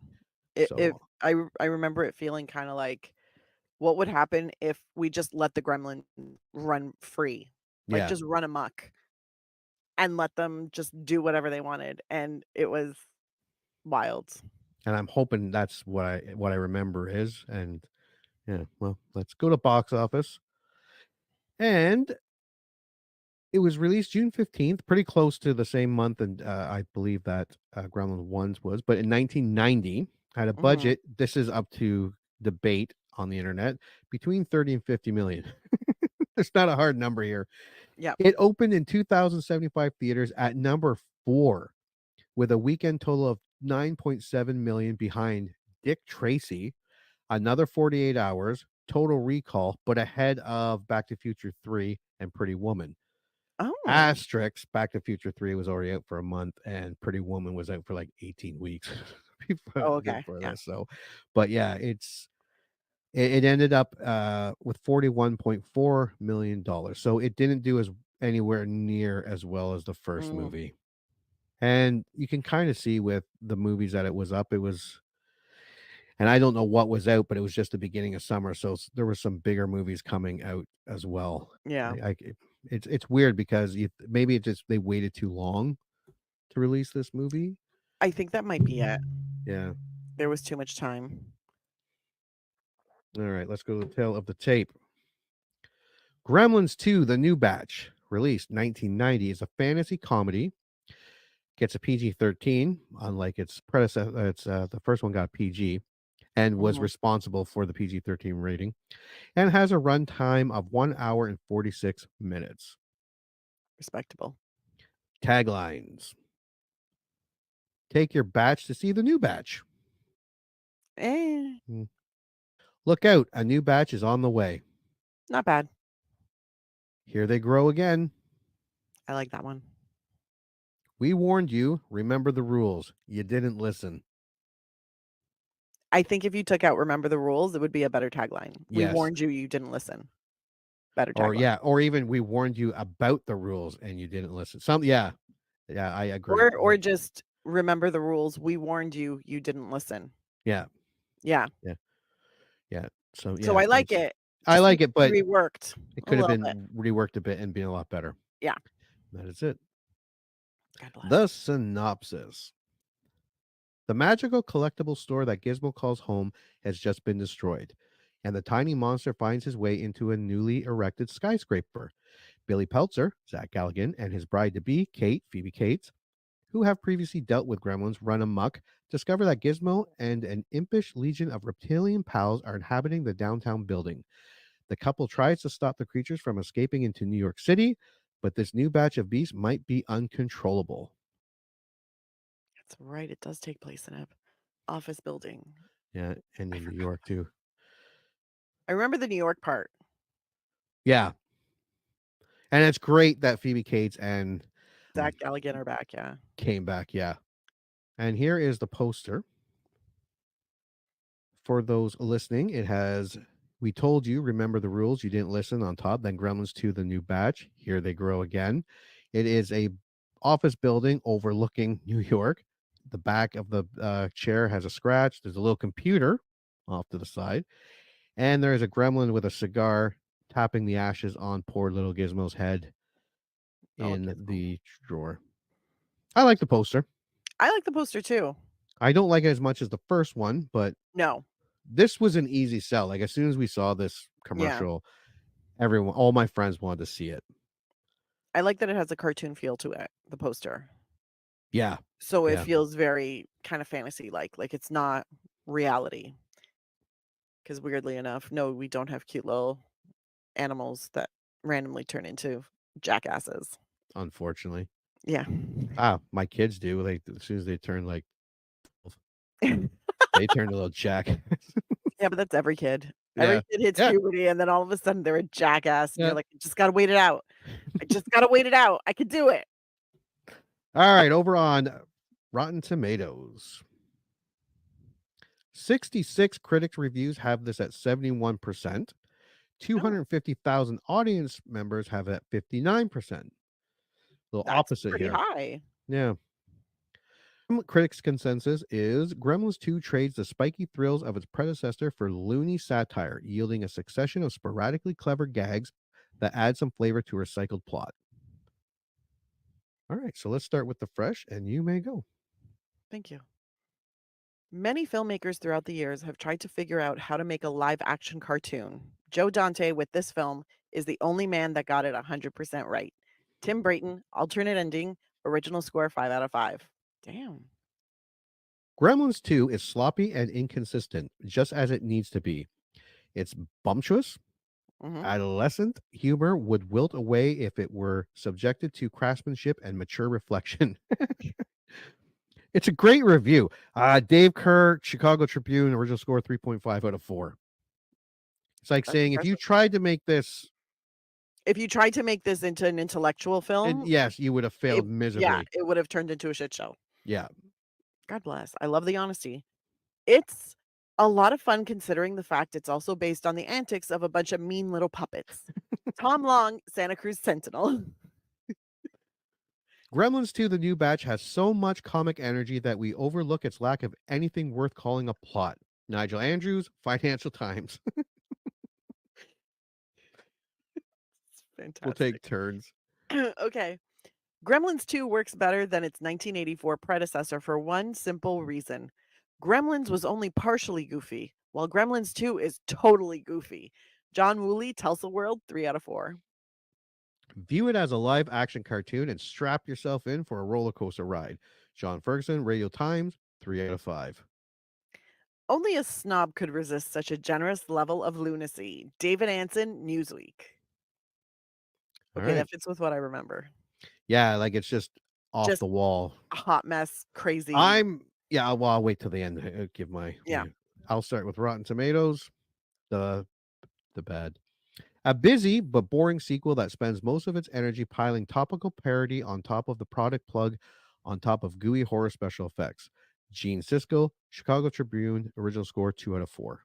So I remember it feeling kind of like what would happen if we just let the gremlin run free, like yeah, just run amok and let them just do whatever they wanted, and it was wild. and I'm hoping that's what I remember is. And yeah, well, let's go to box office. And it was released June 15th, pretty close to the same month, and I believe that Gremlins 1 was, but in 1990 had a Mhm. budget, this is up to debate on the internet, between 30 and 50 million. There's not a hard number here. Yeah. It opened in 2,075 theaters at number 4 with a weekend total of 9.7 million behind Dick Tracy, another 48 Hours, Total Recall, but ahead of Back to Future 3 and Pretty Woman. Oh, Asterix, Back to Future 3 was already out for a month, and Pretty Woman was out for like 18 weeks oh, okay. before Yeah. this. So, but yeah, it ended up with $41.4 million. So it didn't do as anywhere near as well as the first Mm, movie. And you can kind of see with the movies that it was up, and I don't know what was out, but it was just the beginning of summer, so there were some bigger movies coming out as well. yeah. It's weird because maybe it just they waited too long to release this movie. I think that might be it. Yeah. There was too much time. All right, let's go to the tail of the tape. Gremlins 2: The New Batch, released 1990, is a fantasy comedy. Gets a PG-13, unlike its predecessor. It's the first one got PG, and was Mhm. responsible for the PG-13 rating, and has a runtime of 1 hour and 46 minutes. Respectable. Taglines: Take your batch to see the new batch. Eh, Look out, a new batch is on the way. not bad. Here they grow again. I like that one. We warned you. Remember the rules. You didn't listen. I think if you took out "Remember the rules," it would be a better tagline. We Yes. warned you, you didn't listen. Better Or tagline. yeah, or even we warned you about the rules and you didn't listen. Yeah, I agree. Or just "Remember the rules, we warned you, you didn't listen." Yeah, Yeah. yeah. So yeah, So I like it. I Just like needs it, to but be reworked it a could have little bit. been reworked a bit and been a lot better. Yeah. That is it. God bless. The synopsis. The magical collectible store that Gizmo calls home has just been destroyed, and the tiny monster finds his way into a newly erected skyscraper. Billy Peltzer, Zach Galligan, and his bride-to-be, Kate, Phoebe Cates, who have previously dealt with gremlins run amok, discover that Gizmo and an impish legion of reptilian pals are inhabiting the downtown building. The couple tries to stop the creatures from escaping into New York City, but this new batch of beasts might be uncontrollable. That's right. It does take place in a office building. Yeah, and in New York too. I remember the New York part. Yeah. And it's great that Phoebe Cates and Zach Galligan are back. Yeah. came back. Yeah. And here is the poster. For those listening, it has "We told you, remember the rules, you didn't listen" on top. Then Gremlins 2: The New Batch. Here they grow again. It is a office building overlooking New York. The back of the chair has a scratch. There's a little computer off to the side. And there is a gremlin with a cigar tapping the ashes on poor little Gizmo's head in Gizmo. the drawer. I like the poster. I like the poster too. I don't like it as much as the first one, but No. this was an easy sell. Like as soon as we saw this commercial, all my friends wanted to see it. I like that it has a cartoon feel to it, the poster. Yeah. So it Yeah. feels very kind of fantasy like it's not reality. Because weirdly enough, no, we don't have cute little animals that randomly turn into jackasses. Unfortunately. Yeah. My kids do. Like as soon as they turn like 12, they turn a little jack. Yeah, but that's every kid. Yeah. Every kid hits Yeah. puberty and then all of a sudden they're a jackass and Yeah. you're like, "I just gotta wait it out. I just gotta wait it out. I could do it." All right, over on Rotten Tomatoes. 66 critics reviews have this at 71%. 250,000 audience members have it at 59%. Little That's opposite pretty here. high. Yeah. Critics' consensus is Gremlins 2 trades the spiky thrills of its predecessor for loony satire, yielding a succession of sporadically clever gags that add some flavor to a recycled plot. All right, so let's start with the fresh, and you may go. Thank you. Many filmmakers throughout the years have tried to figure out how to make a live action cartoon. Joe Dante, with this film, is the only man that got it 100% right. Tim Brayton, alternate ending, original score 5 out of 5. Damn. Gremlins 2 is sloppy and inconsistent, just as it needs to be. It's bumptious. Adolescent humor would wilt away if it were subjected to craftsmanship and mature reflection. It's a great review. Dave Kerr, Chicago Tribune, original score 3.5 out of 4. It's like That's saying if you impressive. tried to make this, If you tried to make this into an intellectual film, yes, you would have failed it miserably. it would have turned into a shit show. Yeah. God bless. I love the honesty. It's a lot of fun considering the fact it's also based on the antics of a bunch of mean little puppets. Tom Long, Santa Cruz Sentinel. Gremlins 2, the new batch, has so much comic energy that we overlook its lack of anything worth calling a plot. Nigel Andrews, Financial Times. It's fantastic. We'll take turns. Okay. Gremlins 2 works better than its 1984 predecessor for one simple reason. Gremlins was only partially goofy, while Gremlins 2 is totally goofy. John Woolley, Tulsa World, 3 out of 4. View it as a live action cartoon and strap yourself in for a roller coaster ride. John Ferguson, Radio Times, 3 out of 5. Only a snob could resist such a generous level of lunacy. David Anson, Newsweek. All Okay, right. that fits with what I remember. Yeah, like it's just off Just the wall. a hot mess, crazy. Well, I'll wait till the end to give my. Yeah. I'll start with Rotten Tomatoes, the bad. A busy but boring sequel that spends most of its energy piling topical parody on top of the product plug on top of gooey horror special effects. Gene Siskel, Chicago Tribune, original score 2 out of 4.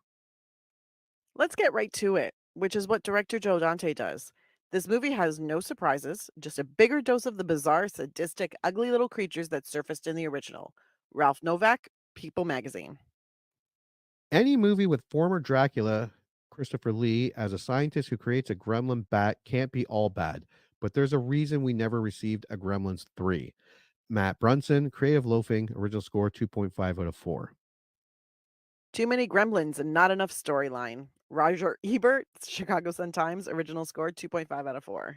Let's get right to it, which is what director Joe Dante does. This movie has no surprises, just a bigger dose of the bizarre, sadistic, ugly little creatures that surfaced in the original. Ralph Novak, People Magazine. Any movie with former Dracula Christopher Lee as a scientist who creates a gremlin bat can't be all bad, but there's a reason we never received a Gremlins 3. Matt Brunson, Creative Loafing, original score 2.5 out of 4. Too many gremlins and not enough storyline. Roger Ebert, Chicago Sun-Times, original score 2.5 out of 4.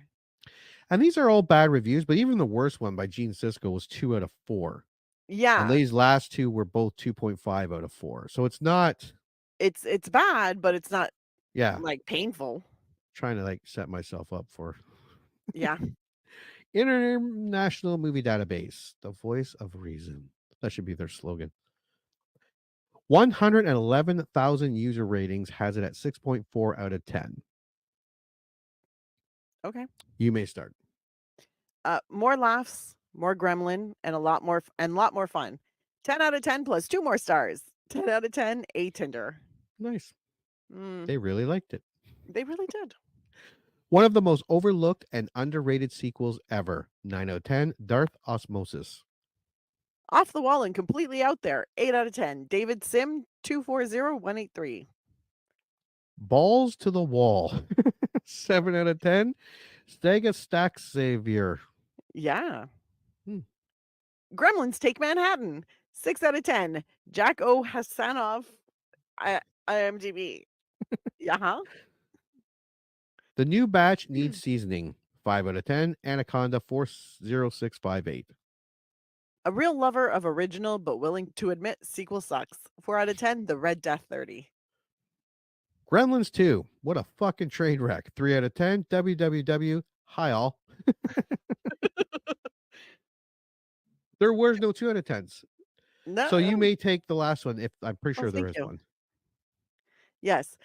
And these are all bad reviews, but even the worst one by Gene Siskel was 2 out of 4. Yeah. And these last two were both 2.5 out of 4. So it's not. It's bad, but it's not like painful. Trying to like set myself up for. Yeah. International Movie Database, the voice of reason. That should be their slogan. 111,000 user ratings, has it at 6.4 out of 10. Okay. You may start. More laughs, more gremlin, and a lot more fun. 10 out of 10 plus 2 more stars. 10 out of 10, A Tinder. Nice. Mm, They really liked it. they really did. One of the most overlooked and underrated sequels ever. 9 out of 10, Darth Osmosis. Off the wall and completely out there. 8 out of 10. David Sim, 240183. Balls to the Wall. 7 out of 10, Stega Stack Savior. Yeah. Hmm. Gremlins Take Manhattan. 6 out of 10. Jack O. Hassanov, IMDb. Yeah. The New Batch Needs Seasoning. 5 out of 10, Anaconda 40658. A real lover of original but willing to admit sequel sucks. 4 out of 10. The Red Death 30. Gremlins 2. What a fucking train wreck. 3 out of 10, WWW. Hi all. There were no 2 out of 10s. No. So you may take the last one if I'm pretty sure there thank is you. one. Yes.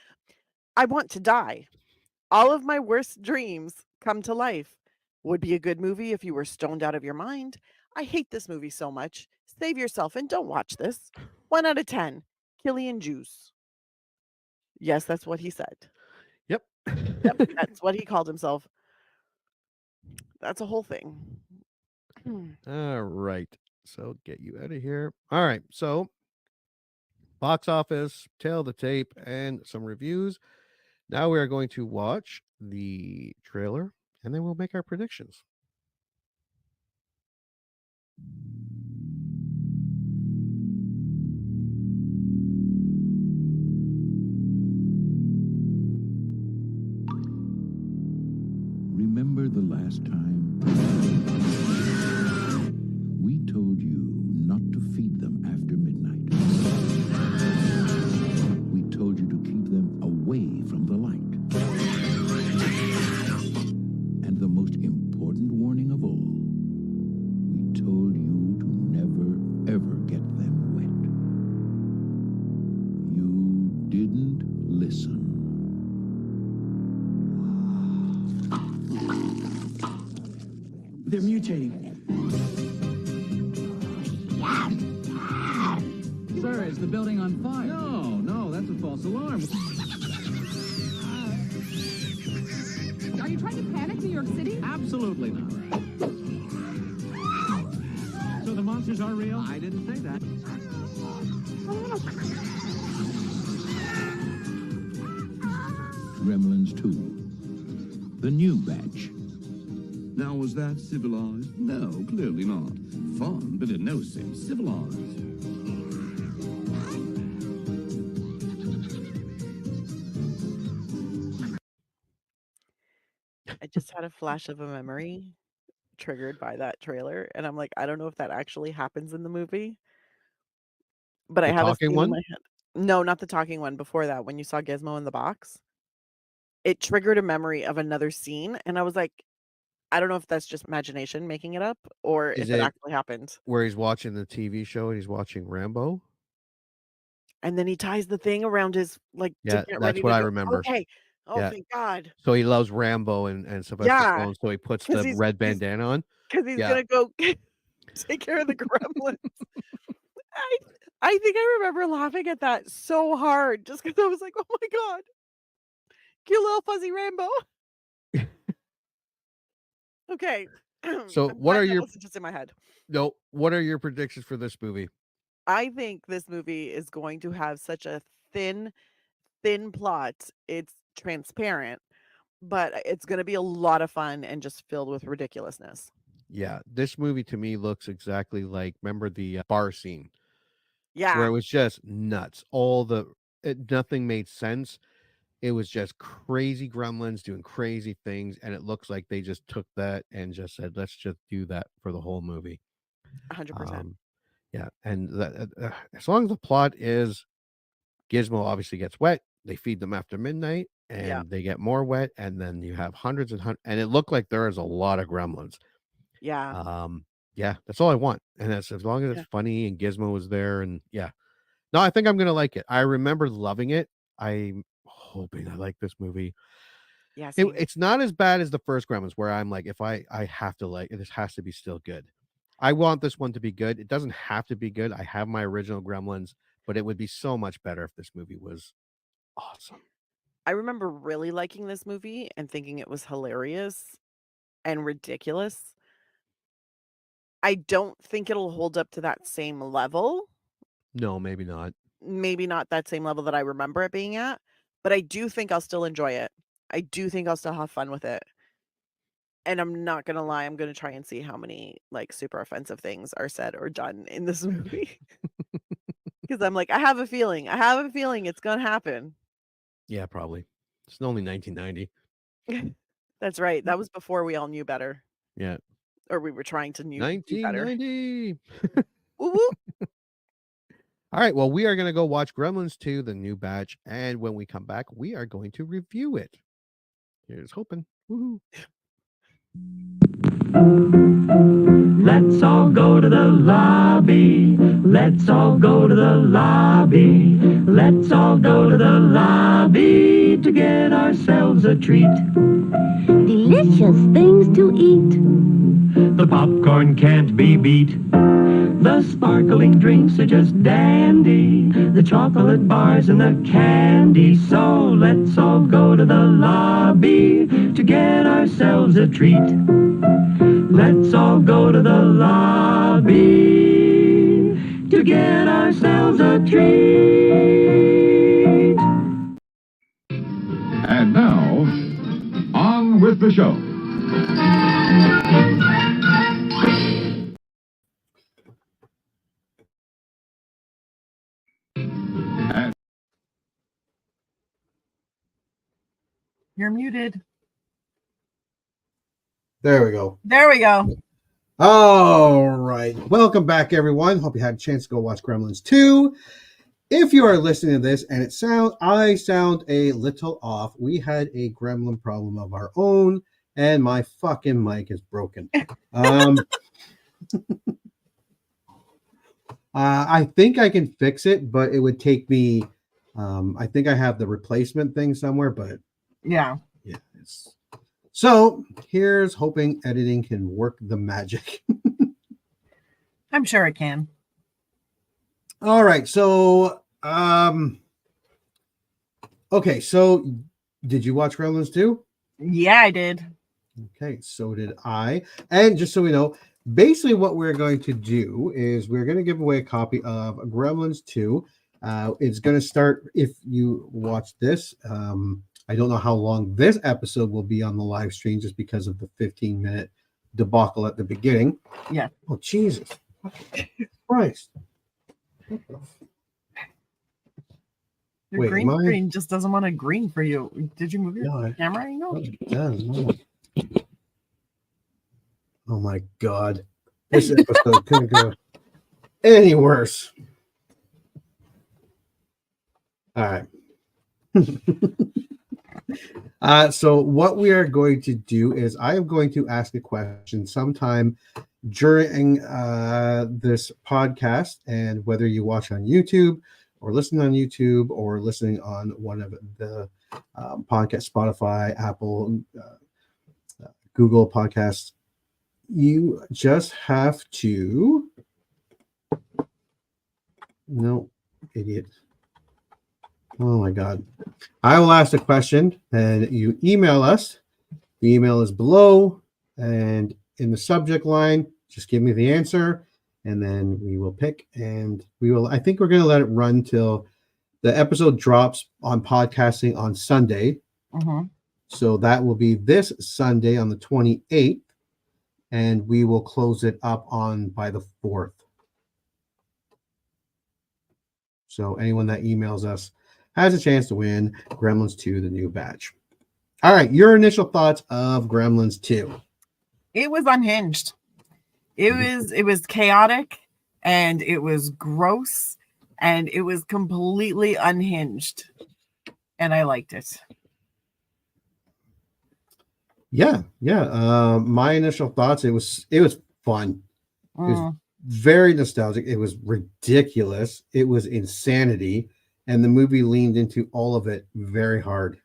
I want to die. All of my worst dreams come to life. Would be a good movie if you were stoned out of your mind. I hate this movie so much. Save yourself and don't watch this. 1 out of 10. Killian Juice. Yes, that's what he said. Yep. Yep, that's what he called himself. That's a whole thing. All right. So get you out of here. All right. So box office, tail of the tape, and some reviews. Now we are going to watch the trailer and then we'll make our predictions. Remember the last time we told you not to feed them after midnight? We told you to keep them away from the light. And the most important warning of all, we told you to never, ever didn't listen. They're mutating. Sir, is the building on fire? No, that's a false alarm. Are you trying to panic New York City? Absolutely not. So the monsters are real? I didn't say that. Gremlins 2. The new batch. Now, was that civilized? No, clearly not. Fun, but in no sense civilized. I just had a flash of a memory triggered by that trailer, and I'm like, I don't know if that actually happens in the movie, but I The have a talking scene in one? my head. No, not the talking one. Before that, when you saw Gizmo in the box, it triggered a memory of another scene, and I was like, I don't know if that's just imagination making it up or Is if it it actually happened. where he's watching the TV show and he's watching Rambo? And then he ties the thing around his like to Yeah, get that's ready what to I go. remember. Okay. Oh, Yeah. thank God. So he loves Rambo and Sylvester Yeah, Stallone, so he puts because the red bandana on. he's Yeah. gonna go take care of the gremlins. I I think I remember laughing at that so hard just because I was like, oh my God, cute little fuzzy Rambo. Okay. So I'm what glad are that your wasn't just in my head. what are your predictions for this movie? I think this movie is going to have such a thin plot. It's transparent, but it's gonna be a lot of fun and just filled with ridiculousness. Yeah, this movie to me looks exactly like remember the bar scene where Yeah, it was just nuts. Nothing made sense. It was just crazy gremlins doing crazy things, and it looks like they just took that and just said, "Let's just do that for the whole movie." 100%. Yeah, and as long as the plot is Gizmo obviously gets wet, they feed them after midnight, Yeah, and they get more wet, and then you have hundreds and hundreds, and it looked like there is a lot of gremlins. yeah, Yeah, that's all I want, and that's as long as yeah, it's funny and Gizmo was there, and yeah. No, I think I'm gonna like it. I remember loving it. I'm hoping I like this movie. yeah. Same. It's not as bad as the first Gremlins, where I'm like, if I have to like it, this has to be still good. I want this one to be good. It doesn't have to be good. I have my original Gremlins, but it would be so much better if this movie was awesome. I remember really liking this movie and thinking it was hilarious and ridiculous. I don't think it'll hold up to that same level. No, maybe not. Maybe not that same level that I remember it being at, but I do think I'll still enjoy it. I do think I'll still have fun with it. And I'm not gonna lie, I'm gonna try and see how many like super offensive things are said or done in this movie. Because I'm like, I have a feeling. I have a feeling it's gonna happen. Yeah, probably. It's only 1990. That's right. That was before we all knew better. Yeah, Or we were trying to do better. 1990. Woo woo. All right, well, we are going to go watch Gremlins 2, the new batch, and when we come back, we are going to review it. Here's hoping. Woohoo. Let's all go to the lobby. Let's all go to the lobby. Let's all go to the lobby to get ourselves a treat. Delicious things to eat. The popcorn can't be beat. The sparkling drinks are just dandy. The chocolate bars and the candy. So let's all go to the lobby to get ourselves a treat. Let's all go to the lobby to get ourselves a treat. And now, on with the show. You're muted. There we go. There we go. All right. Welcome back, everyone. Hope you had a chance to go watch Gremlins 2. If you are listening to this and I sound a little off, we had a gremlin problem of our own, and my fucking mic is broken. I think I can fix it, but it would take me I think I have the replacement thing somewhere, but Yeah. yeah. So here's hoping editing can work the magic. I'm sure it can. All right. So, okay. So did you watch Gremlins 2? Yeah, I did. Okay. So did I. And just so we know, basically what we're going to do is we're going to give away a copy of Gremlins 2. It's going to start if you watch this. I don't know how long this episode will be on the live stream just because of the 15-minute debacle at the beginning. Yeah. Oh, Jesus. Christ. Your green screen just doesn't want to green for you. Did you move your camera angle? It does. No. Oh, my God. This episode couldn't go any worse. All right. So what we are going to do is I am going to ask a question sometime during this podcast, and whether you watch on YouTube or listen on YouTube or listening on one of the podcast, Spotify, Apple, Google podcasts, you just have to idiot. Oh my God. I will ask the question and you email us. The email is below, and in the subject line, just give me the answer, and then we will pick, and I think we're going to let it run till the episode drops on podcasting on Sunday. Mm-hmm. So that will be this Sunday on the 28th, and we will close it up by the 4th. So anyone that emails us has a chance to win Gremlins 2, the new batch. All right, your initial thoughts of Gremlins 2. It was unhinged. It was chaotic, and it was gross, and it was completely unhinged. And I liked it. Yeah. My initial thoughts, it was fun. It was very nostalgic. It was ridiculous. It was insanity. And the movie leaned into all of it very hard.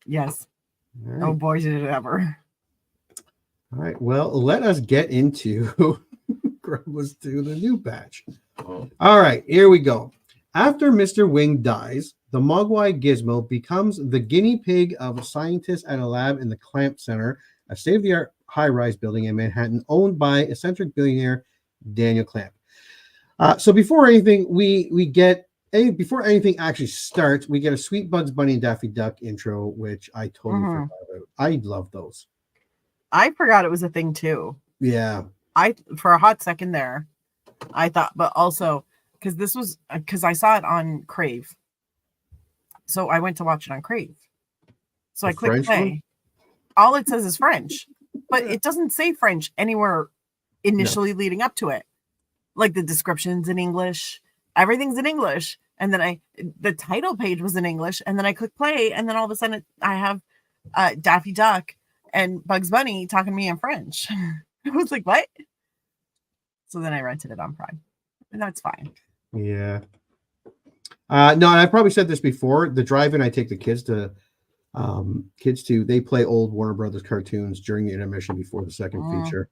Yes. Right. Oh boy, did it ever. All right. Well, let us get into Gremlins 2, the new batch. All right. Here we go. After Mr. Wing dies, the Mogwai Gizmo becomes the guinea pig of scientists at a lab in the Clamp Center, a state-of-the-art high-rise building in Manhattan owned by eccentric billionaire Daniel Clamp. So before anything, before anything actually starts, we get a sweet Bugs Bunny and Daffy Duck intro, which I totally forgot about. I love those. I forgot it was a thing too. Yeah. For a hot second there, I thought, but also because I saw it on Crave. So I went to watch it on Crave. So I clicked play. All it says is French, but it doesn't say French anywhere initially leading up to it. Like the description's in English, everything's in English. And then the title page was in English, and then I click play, and then all of a sudden I have Daffy Duck and Bugs Bunny talking to me in French. I was like, what? So then I rented it on Prime, and that's fine. Yeah. No, and I probably said this before. The drive-in I take the kids to, they play old Warner Brothers cartoons during the intermission before the second feature.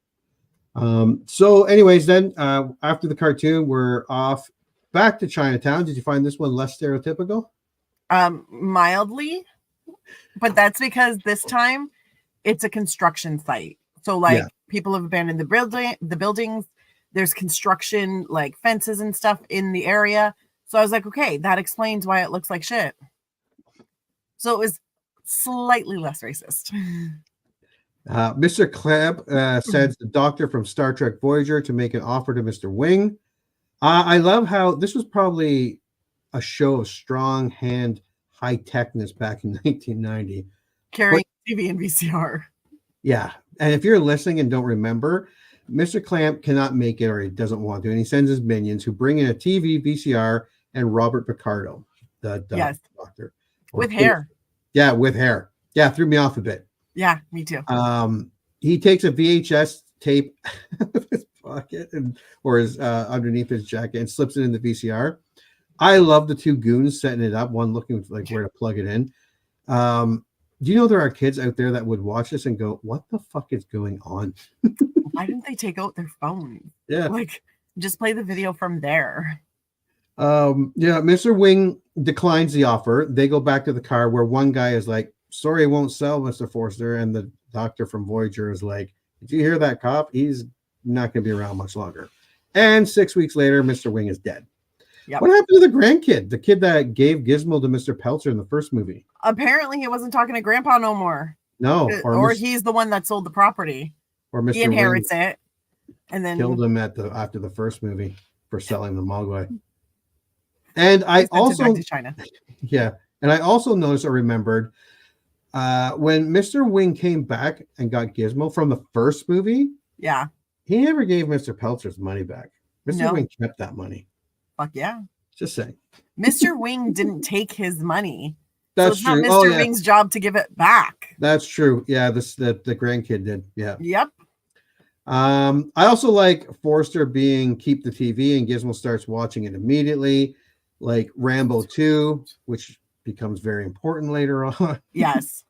So anyways, then after the cartoon, we're off back to Chinatown. Did you find this one less stereotypical? Mildly, but that's because this time it's a construction site. So people have abandoned the buildings. There's construction, like fences and stuff in the area. So I was like, okay, that explains why it looks like shit. So it was slightly less racist. Mr. Clamp sends the doctor from Star Trek Voyager to make an offer to Mr. Wing. I love how this was probably a show of strong hand high techness back in 1990. Carrying TV and VCR. Yeah. And if you're listening and don't remember, Mr. Clamp cannot make it, or he doesn't want to, and he sends his minions who bring in a TV, VCR, and Robert Picardo, the doctor. With hair. Yeah, with hair. Yeah, threw me off a bit. Yeah, me too. He takes a VHS tape out of his pocket or his underneath his jacket and slips it in the VCR. I love the two goons setting it up, one looking like where to plug it in. Do you know there are kids out there that would watch this and go, what the fuck is going on? Why didn't they take out their phone? Yeah. Like, just play the video from there. Yeah, Mr. Wing declines the offer. They go back to the car where one guy is like, sorry, it won't sell, Mr. Forster. And the doctor from Voyager is like, did you hear that cop? He's not going to be around much longer. And 6 weeks later, Mr. Wing is dead. Yep. What happened to the grandkid? The kid that gave Gizmo to Mr. Peltzer in the first movie? Apparently, he wasn't talking to Grandpa no more. No. Or he's the one that sold the property. Or Mr. He inherits it. And then killed him after the first movie for selling the Mogwai. And I also back to China. Yeah. And I also noticed or remembered when Mr. Wing came back and got Gizmo from the first movie. Yeah. He never gave Mr. Peltzer's money back. Mr. Wing kept that money. Fuck yeah. Just saying. Mr. Wing didn't take his money. That's so it's true. not Mr. Wing's job to give it back. That's true. Yeah, the grandkid did. Yeah. Yep. I also like Forster being keep the TV and Gizmo starts watching it immediately, like Rambo 2, which becomes very important later on. Yes.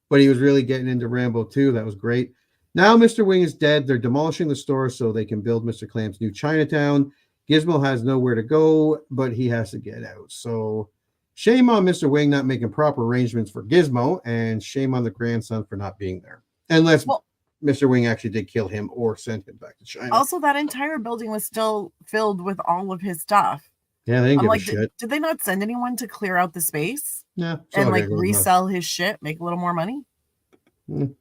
But he was really getting into Rambo 2. That was great. Now Mr. Wing is dead. They're demolishing the store so they can build Mr. Clamp's new Chinatown. Gizmo has nowhere to go, but he has to get out. So shame on Mr. Wing not making proper arrangements for Gizmo, and shame on the grandson for not being there. Unless Mr. Wing actually did kill him or send him back to China. Also, that entire building was still filled with all of his stuff. Yeah, they didn't give a shit. Did they not send anyone to clear out the space? Yeah. And like resell his shit, make a little more money? No.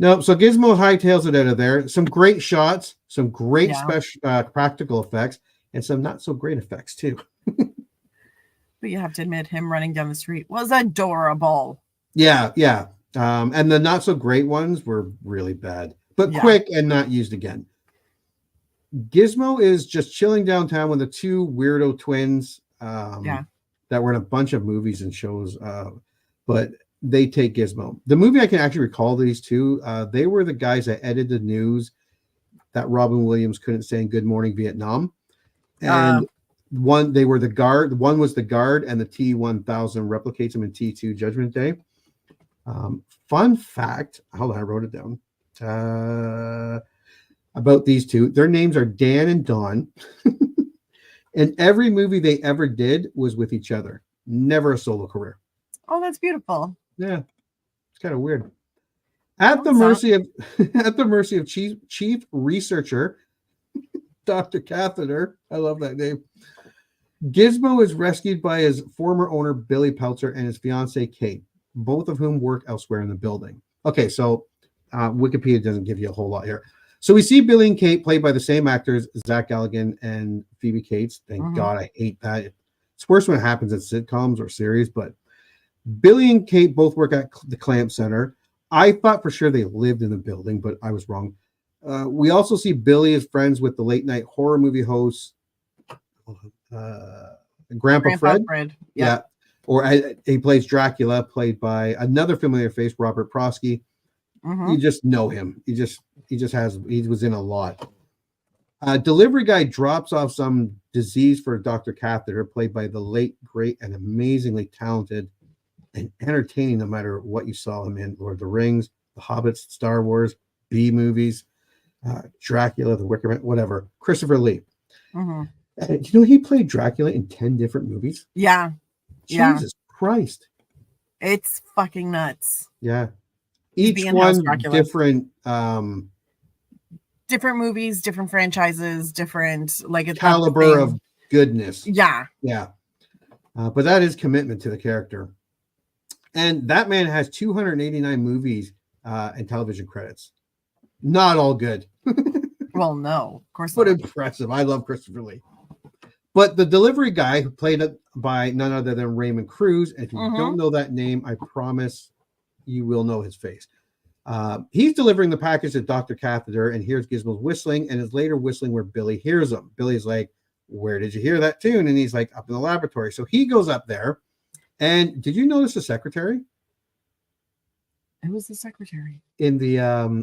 No, so Gizmo hightails it out of there. Some great shots, some great special practical effects, and some not so great effects too. But you have to admit, him running down the street was adorable. Yeah, yeah. And the not so great ones were really bad, but quick and not used again. Gizmo is just chilling downtown with the two weirdo twins that were in a bunch of movies and shows, but they take Gizmo. The movie I can actually recall these two. They were the guys that edited the news that Robin Williams couldn't say in Good Morning Vietnam. And one was the guard, and the T-1000 replicates him in T2 Judgment Day. Fun fact, hold on, I wrote it down. About these two, their names are Dan and Don. And every movie they ever did was with each other. Never a solo career. Oh, that's beautiful. Yeah, it's kind of weird. At the mercy of chief researcher Dr. Catheter, I love that name. Gizmo is rescued by his former owner Billy Peltzer and his fiancee Kate, both of whom work elsewhere in the building. Okay, so Wikipedia doesn't give you a whole lot here. So we see Billy and Kate played by the same actors, Zach Galligan and Phoebe Cates. Thank God, I hate that. It's worse when it happens in sitcoms or series, but Billy and Kate both work at the Clamp Center. I thought for sure they lived in the building, but I was wrong. We also see Billy is friends with the late night horror movie host, Grandpa Fred. Yeah. Or he plays Dracula, played by another familiar face, Robert Prosky. You just know him. He was in a lot. Delivery guy drops off some disease for Dr. Catheter, played by the late, great, and amazingly talented and entertaining, no matter what you saw him in. Lord of the Rings, The Hobbits, Star Wars, B movies, Dracula, The Wicker Man, whatever. Christopher Lee. You know, he played Dracula in 10 different movies. Yeah. Jesus Christ. It's fucking nuts. Yeah. Each one different different movies, different franchises, different caliber of goodness. Yeah. Yeah. But that is commitment to the character. And that man has 289 movies and television credits. Not all good. Well, no, of course not. But impressive. I love Christopher Lee. But the delivery guy, who played it by none other than Raymond Cruz, and if you don't know that name, I promise you will know his face. He's delivering the package to Dr. Catheter and hears Gizmo's whistling and is later whistling where Billy hears him. Billy's like, where did you hear that tune? And he's like, up in the laboratory. So he goes up there. And did you notice the secretary? It was the secretary in the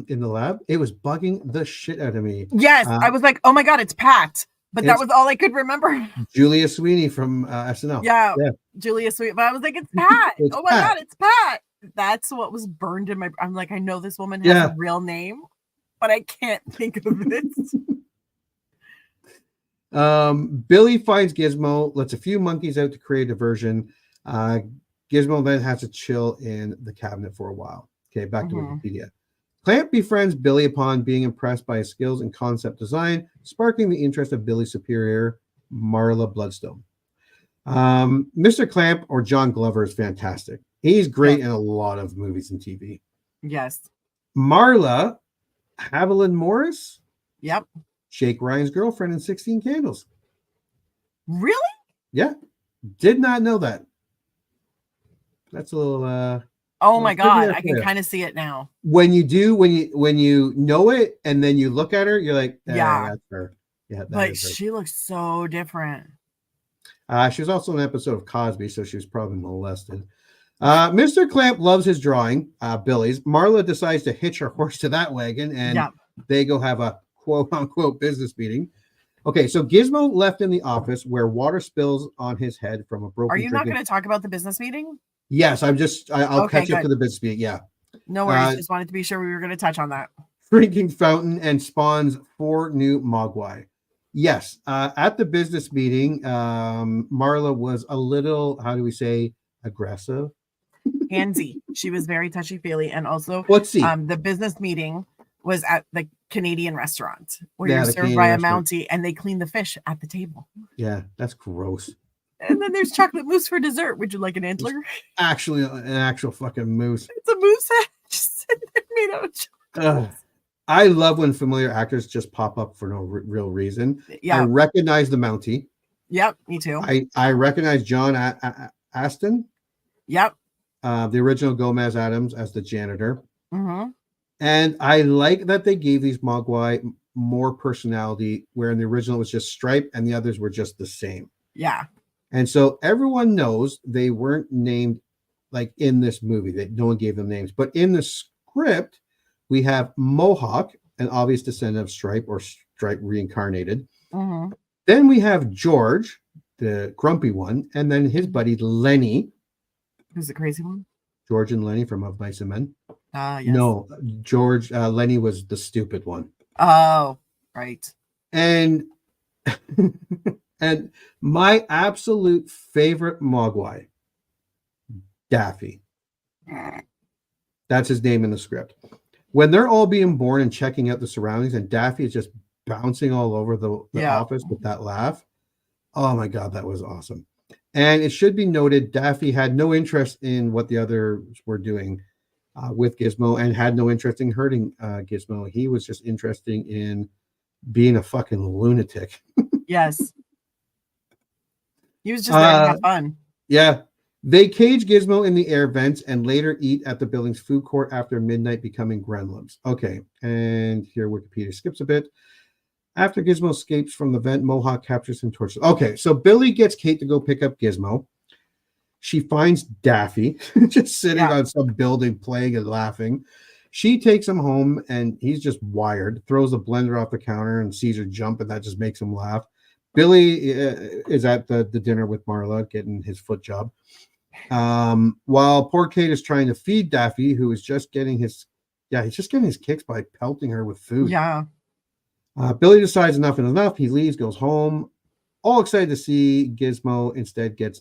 lab. It was bugging the shit out of me. Yes, I was like, oh my God, it's Pat. But that was all I could remember. Julia Sweeney from SNL. Yeah, Julia Sweeney. But I was like, it's Pat. It's oh my Pat. God, it's Pat. That's what was burned in my. I'm like, I know this woman has a real name, but I can't think of it. Billy finds Gizmo, lets a few monkeys out to create a diversion. Gizmo then has to chill in the cabinet for a while. Okay, back to Wikipedia. Clamp befriends Billy upon being impressed by his skills in concept design, sparking the interest of Billy's superior, Marla Bloodstone. Mr. Clamp, or John Glover, is fantastic. He's great in a lot of movies and TV. Yes. Marla, Haviland Morris? Yep. Jake Ryan's girlfriend in 16 Candles. Really? Yeah. Did not know that. That's a little oh my God, I can kind of see it now. When you know it and then you look at her, you're like, yeah, that's her. Yeah, but she looks so different. She was also in an episode of Cosby, so she was probably molested. Mr. Clamp loves his drawing, Billy's. Marla decides to hitch her horse to that wagon, and they go have a quote-unquote business meeting. Okay, so Gizmo left in the office where water spills on his head from a broken... Are you not going to talk about the business meeting? Yes, I'll catch up to the business meeting, yeah. No worries, just wanted to be sure we were going to touch on that. Drinking fountain and spawns 4 new Mogwai. Yes, at the business meeting, Marla was a little, how do we say, aggressive? Handsy. She was very touchy-feely, and also the business meeting was at the Canadian restaurant where you're served by a Mountie and they clean the fish at the table. Yeah, that's gross. And then there's chocolate mousse for dessert. Would you like an antler? Actually, an actual fucking moose. It's a moose head just sitting there made out of chocolate. I love when familiar actors just pop up for no real reason. Yeah. I recognize the Mountie. Yep, me too. I recognize John Aston. Yep. The original Gomez Adams as the janitor. Mm-hmm. And I like that they gave these Mogwai more personality, where in the original it was just Stripe and the others were just the same. Yeah. And so everyone knows they weren't named like in this movie, that no one gave them names. But in the script, we have Mohawk, an obvious descendant of Stripe, or Stripe reincarnated. Mm-hmm. Then we have George, the grumpy one, and then his buddy Lenny. Who's the crazy one? George and Lenny from Of Mice and Men. Yes. No, George, Lenny was the stupid one. Oh, right. And and my absolute favorite Mogwai, Daffy. That's his name in the script. When they're all being born and checking out the surroundings, and Daffy is just bouncing all over the office with that laugh. Oh my God, that was awesome. And it should be noted, Daffy had no interest in what the others were doing with Gizmo, and had no interest in hurting Gizmo. He was just interested in being a fucking lunatic. Yes. He was just there to have fun. Yeah. They cage Gizmo in the air vents and later eat at the building's food court after midnight, becoming gremlins. Okay. And here Wikipedia skips a bit. After Gizmo escapes from the vent, Mohawk captures him, tortures. Okay. So Billy gets Kate to go pick up Gizmo. She finds Daffy just sitting on some building playing and laughing. She takes him home and he's just wired, throws a blender off the counter and sees her jump, and that just makes him laugh. Billy is at the dinner with Marla getting his foot job. While poor Kate is trying to feed Daffy, who is just getting he's just getting his kicks by pelting her with food. Yeah. Billy decides enough is enough. He leaves, goes home, all excited to see Gizmo. Instead gets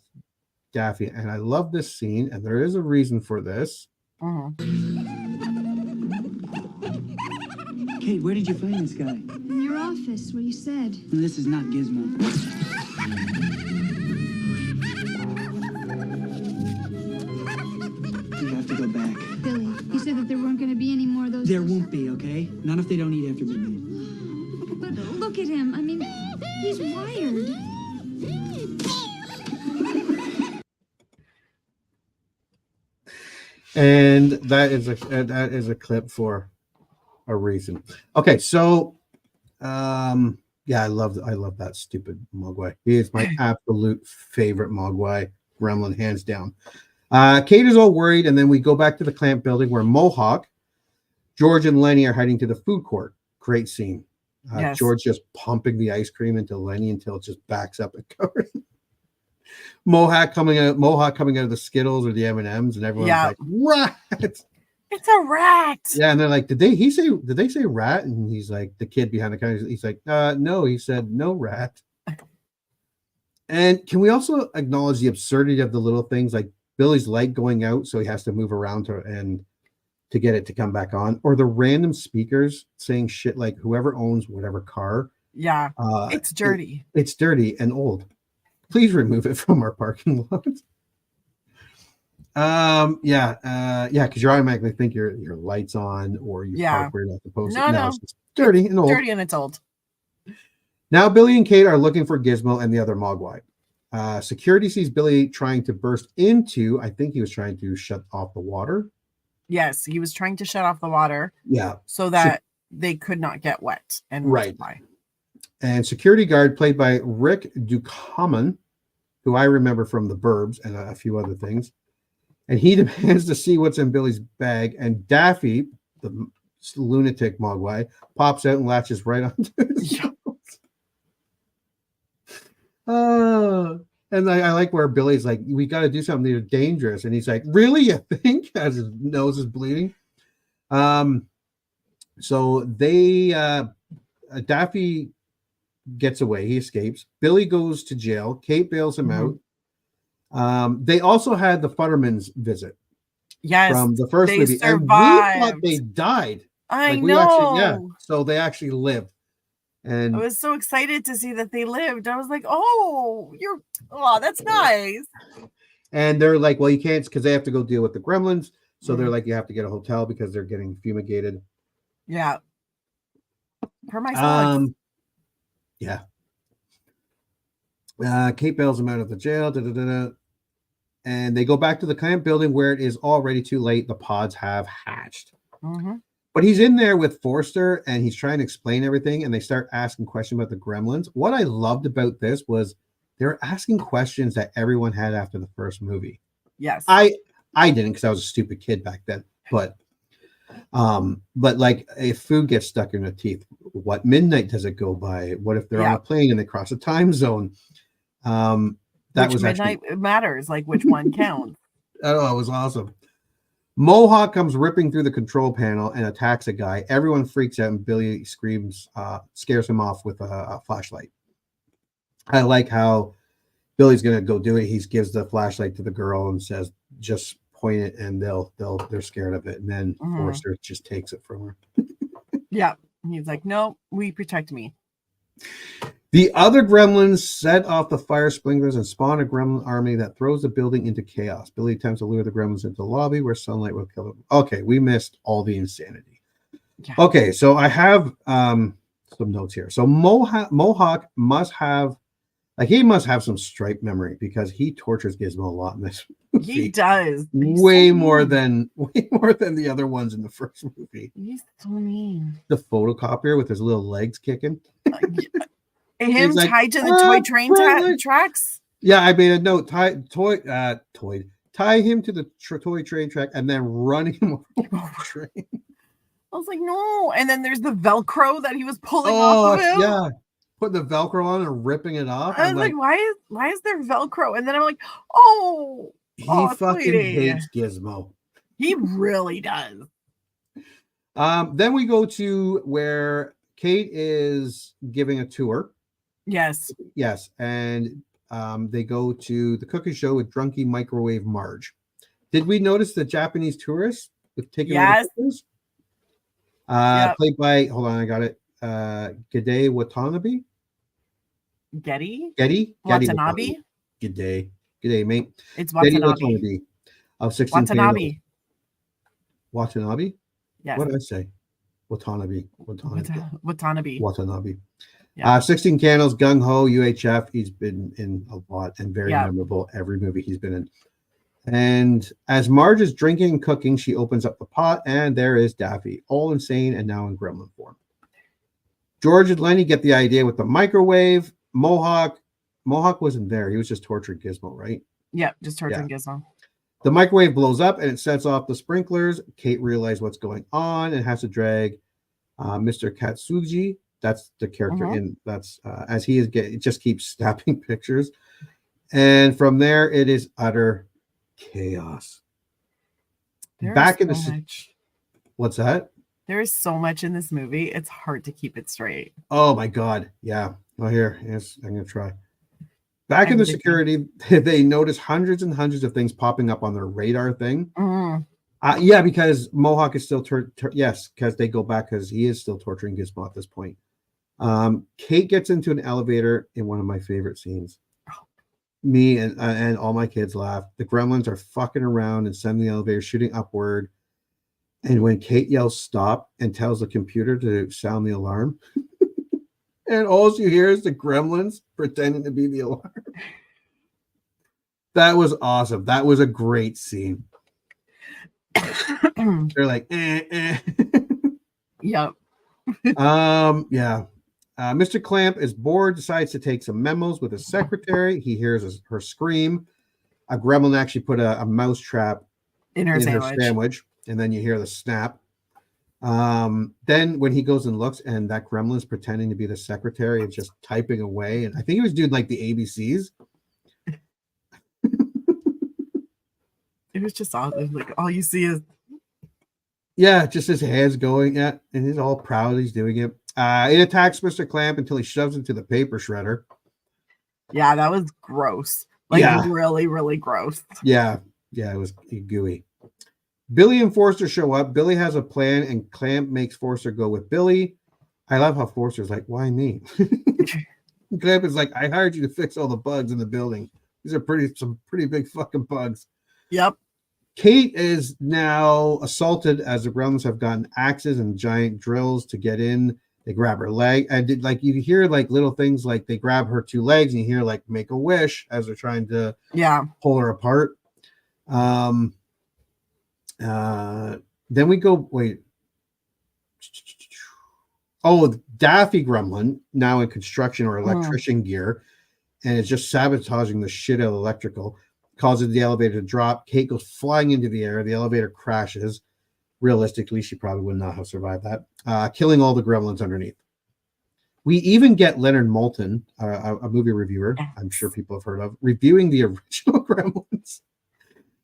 Daffy. And I love this scene, and there is a reason for this. Kate, where did you find this guy? In your office, where you said. This is not Gizmo. You have to go back. Billy, you said that there weren't going to be any more of those. There won't be, okay? Not if they don't eat after midnight. But look at him. I mean, he's wired. And that is a clip for a reason. Okay, so I love that stupid Mogwai. He is my absolute favorite Mogwai gremlin, hands down. Kate is all worried, and then we go back to the Clamp building where Mohawk, George, and Lenny are heading to the food court. Great scene. Yes. George just pumping the ice cream into Lenny until it just backs up and covers. Mohawk coming out of the Skittles or the M&Ms, and everyone's like, rat. It's a rat. Yeah, and they're like, did they say rat? And he's like, the kid behind the counter, he's like, no, he said no rat. And can we also acknowledge the absurdity of the little things, like Billy's light going out, so he has to move around to get it to come back on, or the random speakers saying shit like whoever owns whatever car. Yeah, it's dirty. It's dirty and old. Please remove it from our parking lot. Because you automatically think your light's on or you park where you're not supposed to. No, it's dirty and old. Dirty and it's old. Now Billy and Kate are looking for Gizmo and the other Mogwai. Security sees Billy trying to burst into, I think he was trying to shut off the water. Yes, he was trying to shut off the water. Yeah. So that they could not get wet and multiply. And security guard played by Rick Ducommun, who I remember from The Burbs and a few other things. And he demands to see what's in Billy's bag. And Daffy, the lunatic Mogwai, pops out and latches right onto his and I like where Billy's like, we got to do something. They're dangerous. And he's like, really, you think? As his nose is bleeding. So they, Daffy gets away. He escapes. Billy goes to jail. Kate bails him out. They also had the Futtermans visit. Yes. From the first movie. Survived. And we thought they died. I know. So they actually lived. And I was so excited to see that they lived. I was like, that's nice. And they're like, well, you can't, because they have to go deal with the Gremlins. So they're like, you have to get a hotel because they're getting fumigated. Yeah. Per my son. Yeah. Kate bails him out of the jail. And they go back to the camp building where it is already too late. The pods have hatched. But he's in there with Forster and he's trying to explain everything. And they start asking questions about the Gremlins. What I loved about this was they were asking questions that everyone had after the first movie. Yes. I didn't because I was a stupid kid back then. But like if food gets stuck in their teeth, what midnight does it go by? What if they're on a plane and they cross a time zone? That was midnight actually, matters, like which one counts. Oh, it was awesome. Mohawk comes ripping through the control panel and attacks a guy. Everyone freaks out and Billy screams, scares him off with a flashlight. I like how Billy's gonna go do it. He gives the flashlight to the girl and says, just point it and they're scared of it. And then Forster just takes it from her. Yeah. He's like, no, we protect me. The other Gremlins set off the fire sprinklers and spawn a Gremlin army that throws the building into chaos. Billy attempts to lure the Gremlins into the lobby where sunlight will kill them. Okay, we missed all the insanity. Yeah. Okay, so I have some notes here. So Mohawk must have, he must have some stripe memory because he tortures Gizmo a lot in this movie. He does. Way more than the other ones in the first movie. He's so mean. The photocopier with his little legs kicking. Him like, tied to the toy train tracks. Yeah, I made a note. Tie him to the toy train track and then run him over the train. I was like, no. And then there's the Velcro that he was pulling off of him. Yeah, putting the Velcro on and ripping it off. I was like, why is there Velcro? And then I'm like, he fucking hates Gizmo. He really does. Then we go to where Kate is giving a tour. Yes. And they go to the cooking show with Drunky Microwave Marge. Did we notice the Japanese tourists with taking all the pictures? Played by, hold on, I got it. Gide Watanabe. Getty Watanabe. Gide, mate. It's Watanabe. Of 16 Watanabe. Watanabe? Yes. What did I say? Watanabe. Yeah. 16 Candles, Gung Ho, UHF. He's been in a lot and very memorable every movie he's been in. And as Marge is drinking and cooking, she opens up the pot, and there is Daffy, all insane and now in gremlin form. George and Lenny get the idea with the microwave. Mohawk wasn't there. He was just torturing Gizmo, right? Yeah, just torturing Gizmo. The microwave blows up and it sets off the sprinklers. Kate realizes what's going on and has to drag Mr. Katsuji That's the character Mhm. in that's as he is it just keeps snapping pictures. And from there, it is utter chaos. There is Back in so the much. what's that? There is so much in this movie. It's hard to keep it straight. Oh my god. Yeah. Oh here. Yes, I'm gonna try. Back in I'm the addicted. security, they notice hundreds and hundreds of things popping up on their radar thing. Mhm. Yeah, because Mohawk is still yes, because they go back because he is still torturing Gizmo at this point. Kate gets into an elevator in one of my favorite scenes. Me and all my kids laugh. The Gremlins are fucking around and send the elevator shooting upward. And when Kate yells stop and tells the computer to sound the alarm, and all you hear is the Gremlins pretending to be the alarm. That was awesome. That was a great scene. They're like, Yep. Yeah. Mr. Clamp is bored, decides to take some memos with his secretary. He hears her scream. A gremlin actually put a mouse trap In her sandwich. And then you hear the snap. Then when he goes and looks, and that gremlin's pretending to be the secretary and just typing away, and I think he was doing like the ABCs. It was just awesome. Like all you see is just his hands going, and he's all proud he's doing it. It attacks Mr. Clamp until he shoves into the paper shredder. Yeah, that was gross. Like really, really gross. Yeah, it was gooey. Billy and Forster show up. Billy has a plan, and Clamp makes Forster go with Billy. I love how Forster's like, why me? Clamp is like, I hired you to fix all the bugs in the building. These are some pretty big fucking bugs. Yep. Kate is now assaulted as the Gremlins have gotten axes and giant drills to get in. They grab her leg, and you hear like little things like they grab her two legs, and you hear like make a wish as they're trying to pull her apart. Then we go Daffy Gremlin, now in construction or electrician gear, and it's just sabotaging the shit out of electrical, causes the elevator to drop. Kate goes flying into the air. The elevator crashes. Realistically, she probably would not have survived that, killing all the Gremlins underneath. We even get Leonard Moulton, a movie reviewer, I'm sure people have heard of, reviewing the original Gremlins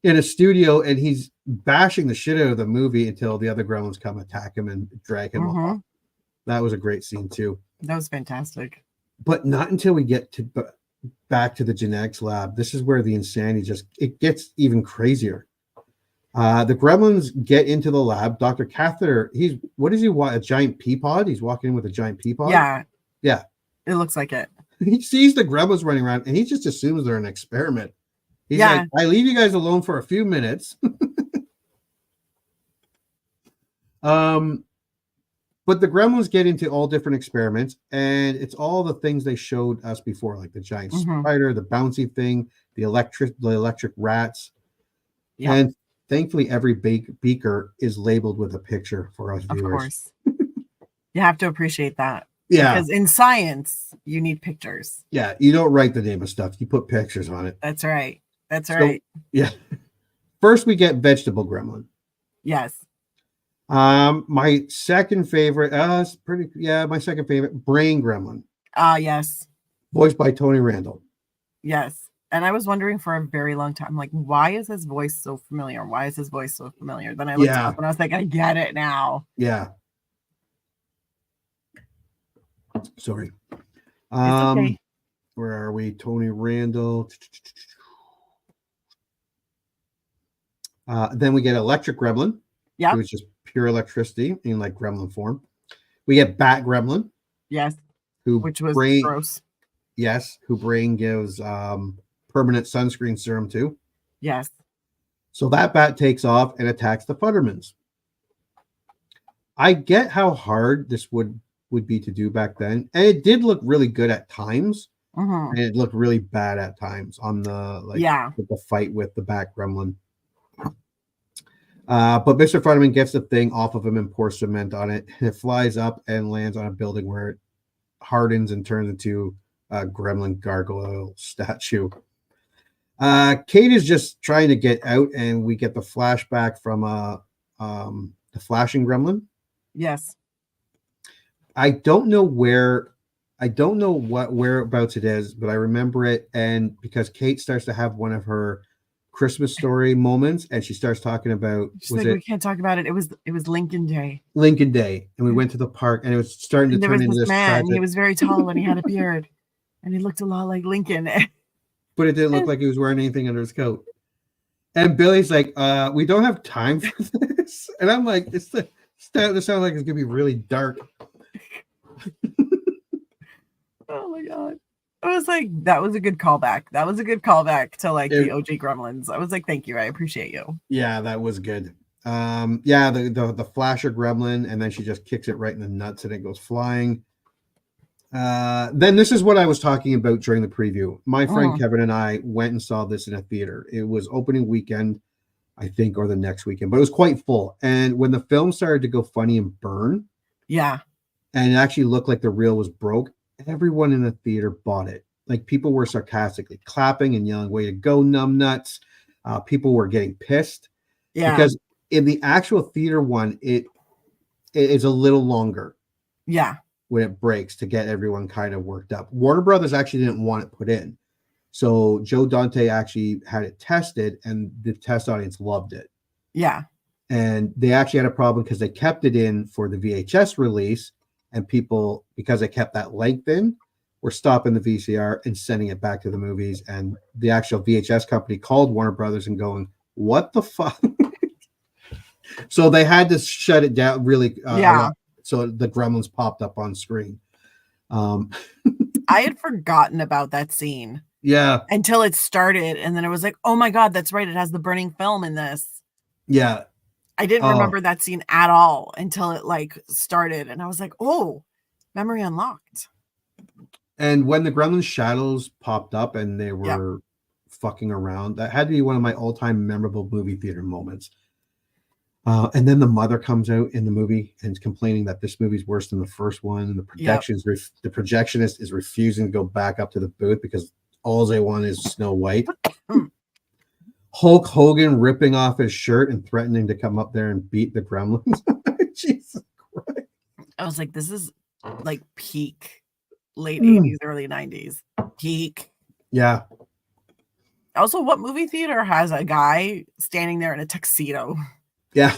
in a studio, and he's bashing the shit out of the movie until the other Gremlins come attack him and drag him off. That was a great scene too. That was fantastic. But not until we get to back to the genetics lab. This is where the insanity it gets even crazier. The Gremlins get into the lab. Dr. Catheter, what does he want? A giant pea pod? He's walking in with a giant pea pod? Yeah. It looks like it. He sees the Gremlins running around, and he just assumes they're an experiment. He's like, I leave you guys alone for a few minutes. But the Gremlins get into all different experiments, and it's all the things they showed us before, like the giant spider, the bouncy thing, the electric rats. Yep. And thankfully, every beaker is labeled with a picture for us viewers. Of course. You have to appreciate that. Yeah. Because in science, you need pictures. Yeah. You don't write the name of stuff. You put pictures on it. That's right. That's right. Yeah. First, we get Vegetable Gremlin. Yes. My second favorite, my second favorite, Brain Gremlin. Yes. Voiced by Tony Randall. Yes. And I was wondering for a very long time, like, why is his voice so familiar? Why is his voice so familiar? Then I looked up and I was like, I get it now. Yeah. Sorry. Okay. Where are we? Tony Randall. Then we get Electric Gremlin. Yeah. It was just pure electricity in like gremlin form. We get Bat Gremlin. Yes. Which was gross. Yes. Who Brain gives permanent sunscreen serum to. Yes. So that bat takes off and attacks the Futtermans. I get how hard this would be to do back then. And it did look really good at times. And it looked really bad at times on the fight with the Bat Gremlin. But Mr. Futterman gets the thing off of him and pours cement on it. It flies up and lands on a building where it hardens and turns into a gremlin gargoyle statue. Kate is just trying to get out, and we get the flashback from the flashing gremlin. Yes. I don't know whereabouts it is, but I remember it. And because Kate starts to have one of her Christmas story moments, and she starts talking about She's like, we can't talk about it. It was Lincoln Day. Lincoln Day, and we went to the park, and it was starting to And there turn was into this this man. tragic. He was very tall and he had a beard, and he looked a lot like Lincoln. But it didn't look like he was wearing anything under his coat. And Billy's like, we don't have time for this. And I'm like, this sounds like it's gonna be really dark. Oh my god. I was like, that was a good callback. That was a good callback to like the OG Gremlins. I was like, thank you. I appreciate you. Yeah, that was good. The flasher gremlin, and then she just kicks it right in the nuts and it goes flying. Then this is what I was talking about during the preview. My friend Kevin and I went and saw this in a theater. It was opening weekend, I think, or the next weekend, but it was quite full. And when the film started to go funny and burn, yeah, and it actually looked like the reel was broke, everyone in the theater bought it. Like people were sarcastically clapping and yelling, "Way to go, numbnuts!" People were getting pissed, because in the actual theater one, it is a little longer. Yeah. When it breaks, to get everyone kind of worked up. Warner Brothers actually didn't want it put in. So Joe Dante actually had it tested, and the test audience loved it. Yeah. And they actually had a problem because they kept it in for the VHS release, and people, because they kept that length in, were stopping the VCR and sending it back to the movies. And the actual VHS company called Warner Brothers and going, "What the fuck?" So they had to shut it down really. So the Gremlins popped up on screen. I had forgotten about that scene. Yeah. Until it started, and then it was like, oh my god, that's right. It has the burning film in this. Yeah. I didn't remember that scene at all until it like started, and I was like, oh, memory unlocked. And when the Gremlins shadows popped up and they were fucking around, that had to be one of my all-time memorable movie theater moments. And then the mother comes out in the movie and is complaining that this movie's worse than the first one. And the projectionist is refusing to go back up to the booth because all they want is Snow White. Hulk Hogan ripping off his shirt and threatening to come up there and beat the Gremlins. Jesus Christ. I was like, this is like peak late 80s, early 90s. Peak. Yeah. Also, what movie theater has a guy standing there in a tuxedo? Yeah.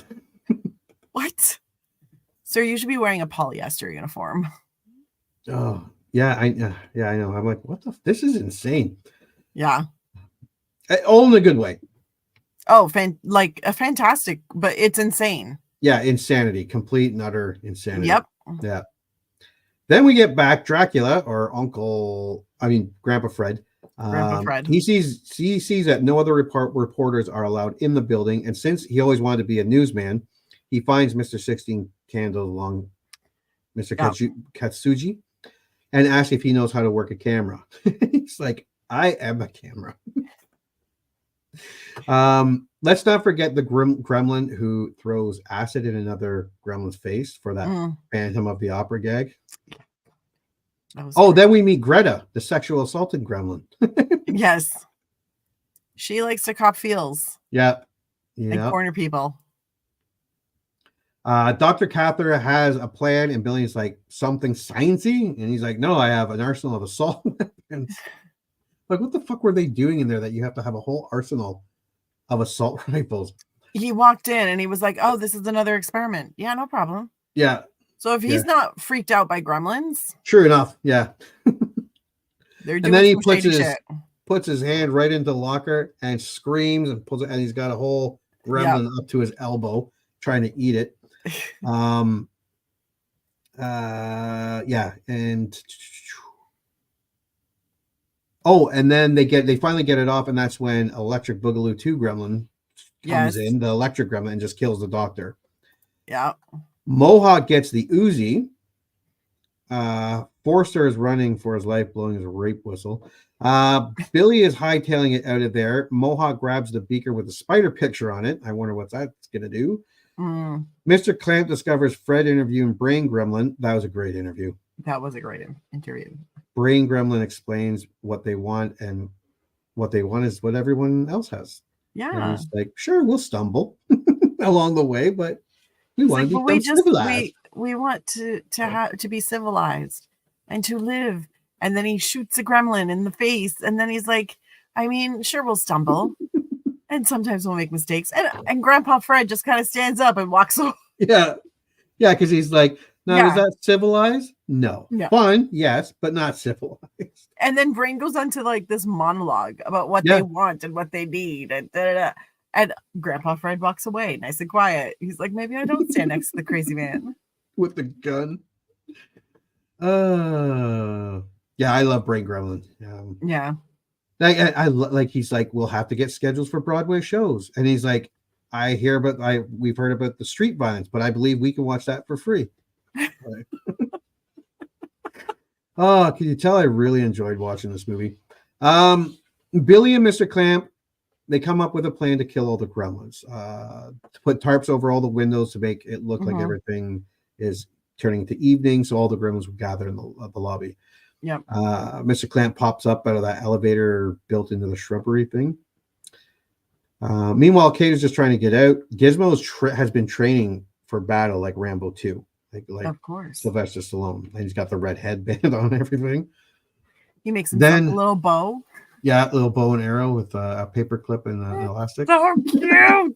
What? Sir, you should be wearing a polyester uniform. Oh, yeah, I know. I'm like, what the? This is insane. Yeah. All in a good way. Oh, like a fantastic, but it's insane. Yeah, insanity, complete and utter insanity. Yep. Yeah. Then we get back Dracula, or Grandpa Fred. Grandpa Fred. He sees that no other reporters are allowed in the building, and since he always wanted to be a newsman, he finds Mr. 16 Candles along Mr. Katsuji and asks if he knows how to work a camera. He's like, I am a camera. Let's not forget the gremlin who throws acid in another gremlin's face for that Phantom of the Opera gag. Then we meet Greta, the sexual assaulted gremlin. Yes. She likes to cop feels. Yeah. And corner people. Dr. Cather has a plan, and Billy's like, something sciencey, and he's like, no, I have an arsenal of assault weapons. Like, what the fuck were they doing in there that you have to have a whole arsenal of assault rifles? He walked in and he was like, oh, this is another experiment. Yeah, no problem. Yeah. So if he's not freaked out by gremlins. True enough. Yeah. They're doing and then he shit. puts his hand right into the locker and screams and pulls it, and he's got a whole gremlin up to his elbow trying to eat it. And and then they finally get it off, and that's when Electric Boogaloo 2 gremlin comes in, the electric gremlin, and just kills the doctor. Yeah. Mohawk gets the Uzi. Forster is running for his life, blowing his rape whistle. Billy is hightailing it out of there. Mohawk grabs the beaker with a spider picture on it. I wonder what that's going to do. Mr. Clamp discovers Fred interviewing Brain Gremlin. That was a great interview. That was a great interview. Brain Gremlin explains what they want, and what they want is what everyone else has. Yeah. And he's like, sure, we'll stumble along the way, but we want to be civilized. to be civilized and to live. And then he shoots a gremlin in the face, and then he's like, I mean, sure, we'll stumble, and sometimes we'll make mistakes. And Grandpa Fred just kind of stands up and walks away. Yeah, because he's like, now is that civilized? No. Fun, yes, but not civilized. And then Brain goes on to like this monologue about what they want and what they need, and and Grandpa Fred walks away, nice and quiet. He's like, maybe I don't stand next to the crazy man with the gun. Yeah, I love Brain Gremlin. Yeah. I like he's like, we'll have to get schedules for Broadway shows. And he's like, we've heard about the street violence, but I believe we can watch that for free. Oh, can you tell I really enjoyed watching this movie? Billy and Mr. Clamp, they come up with a plan to kill all the gremlins, to put tarps over all the windows to make it look like everything is turning into evening, so all the gremlins would gather in the lobby. Yep. Mr. Clamp pops up out of that elevator built into the shrubbery thing. Meanwhile, Kate is just trying to get out. Gizmo has been training for battle like Rambo 2. Like of course. Sylvester Stallone. And he's got the red headband on and everything. He makes himself a little bow. Yeah, a little bow and arrow with a paper clip and an elastic. So cute.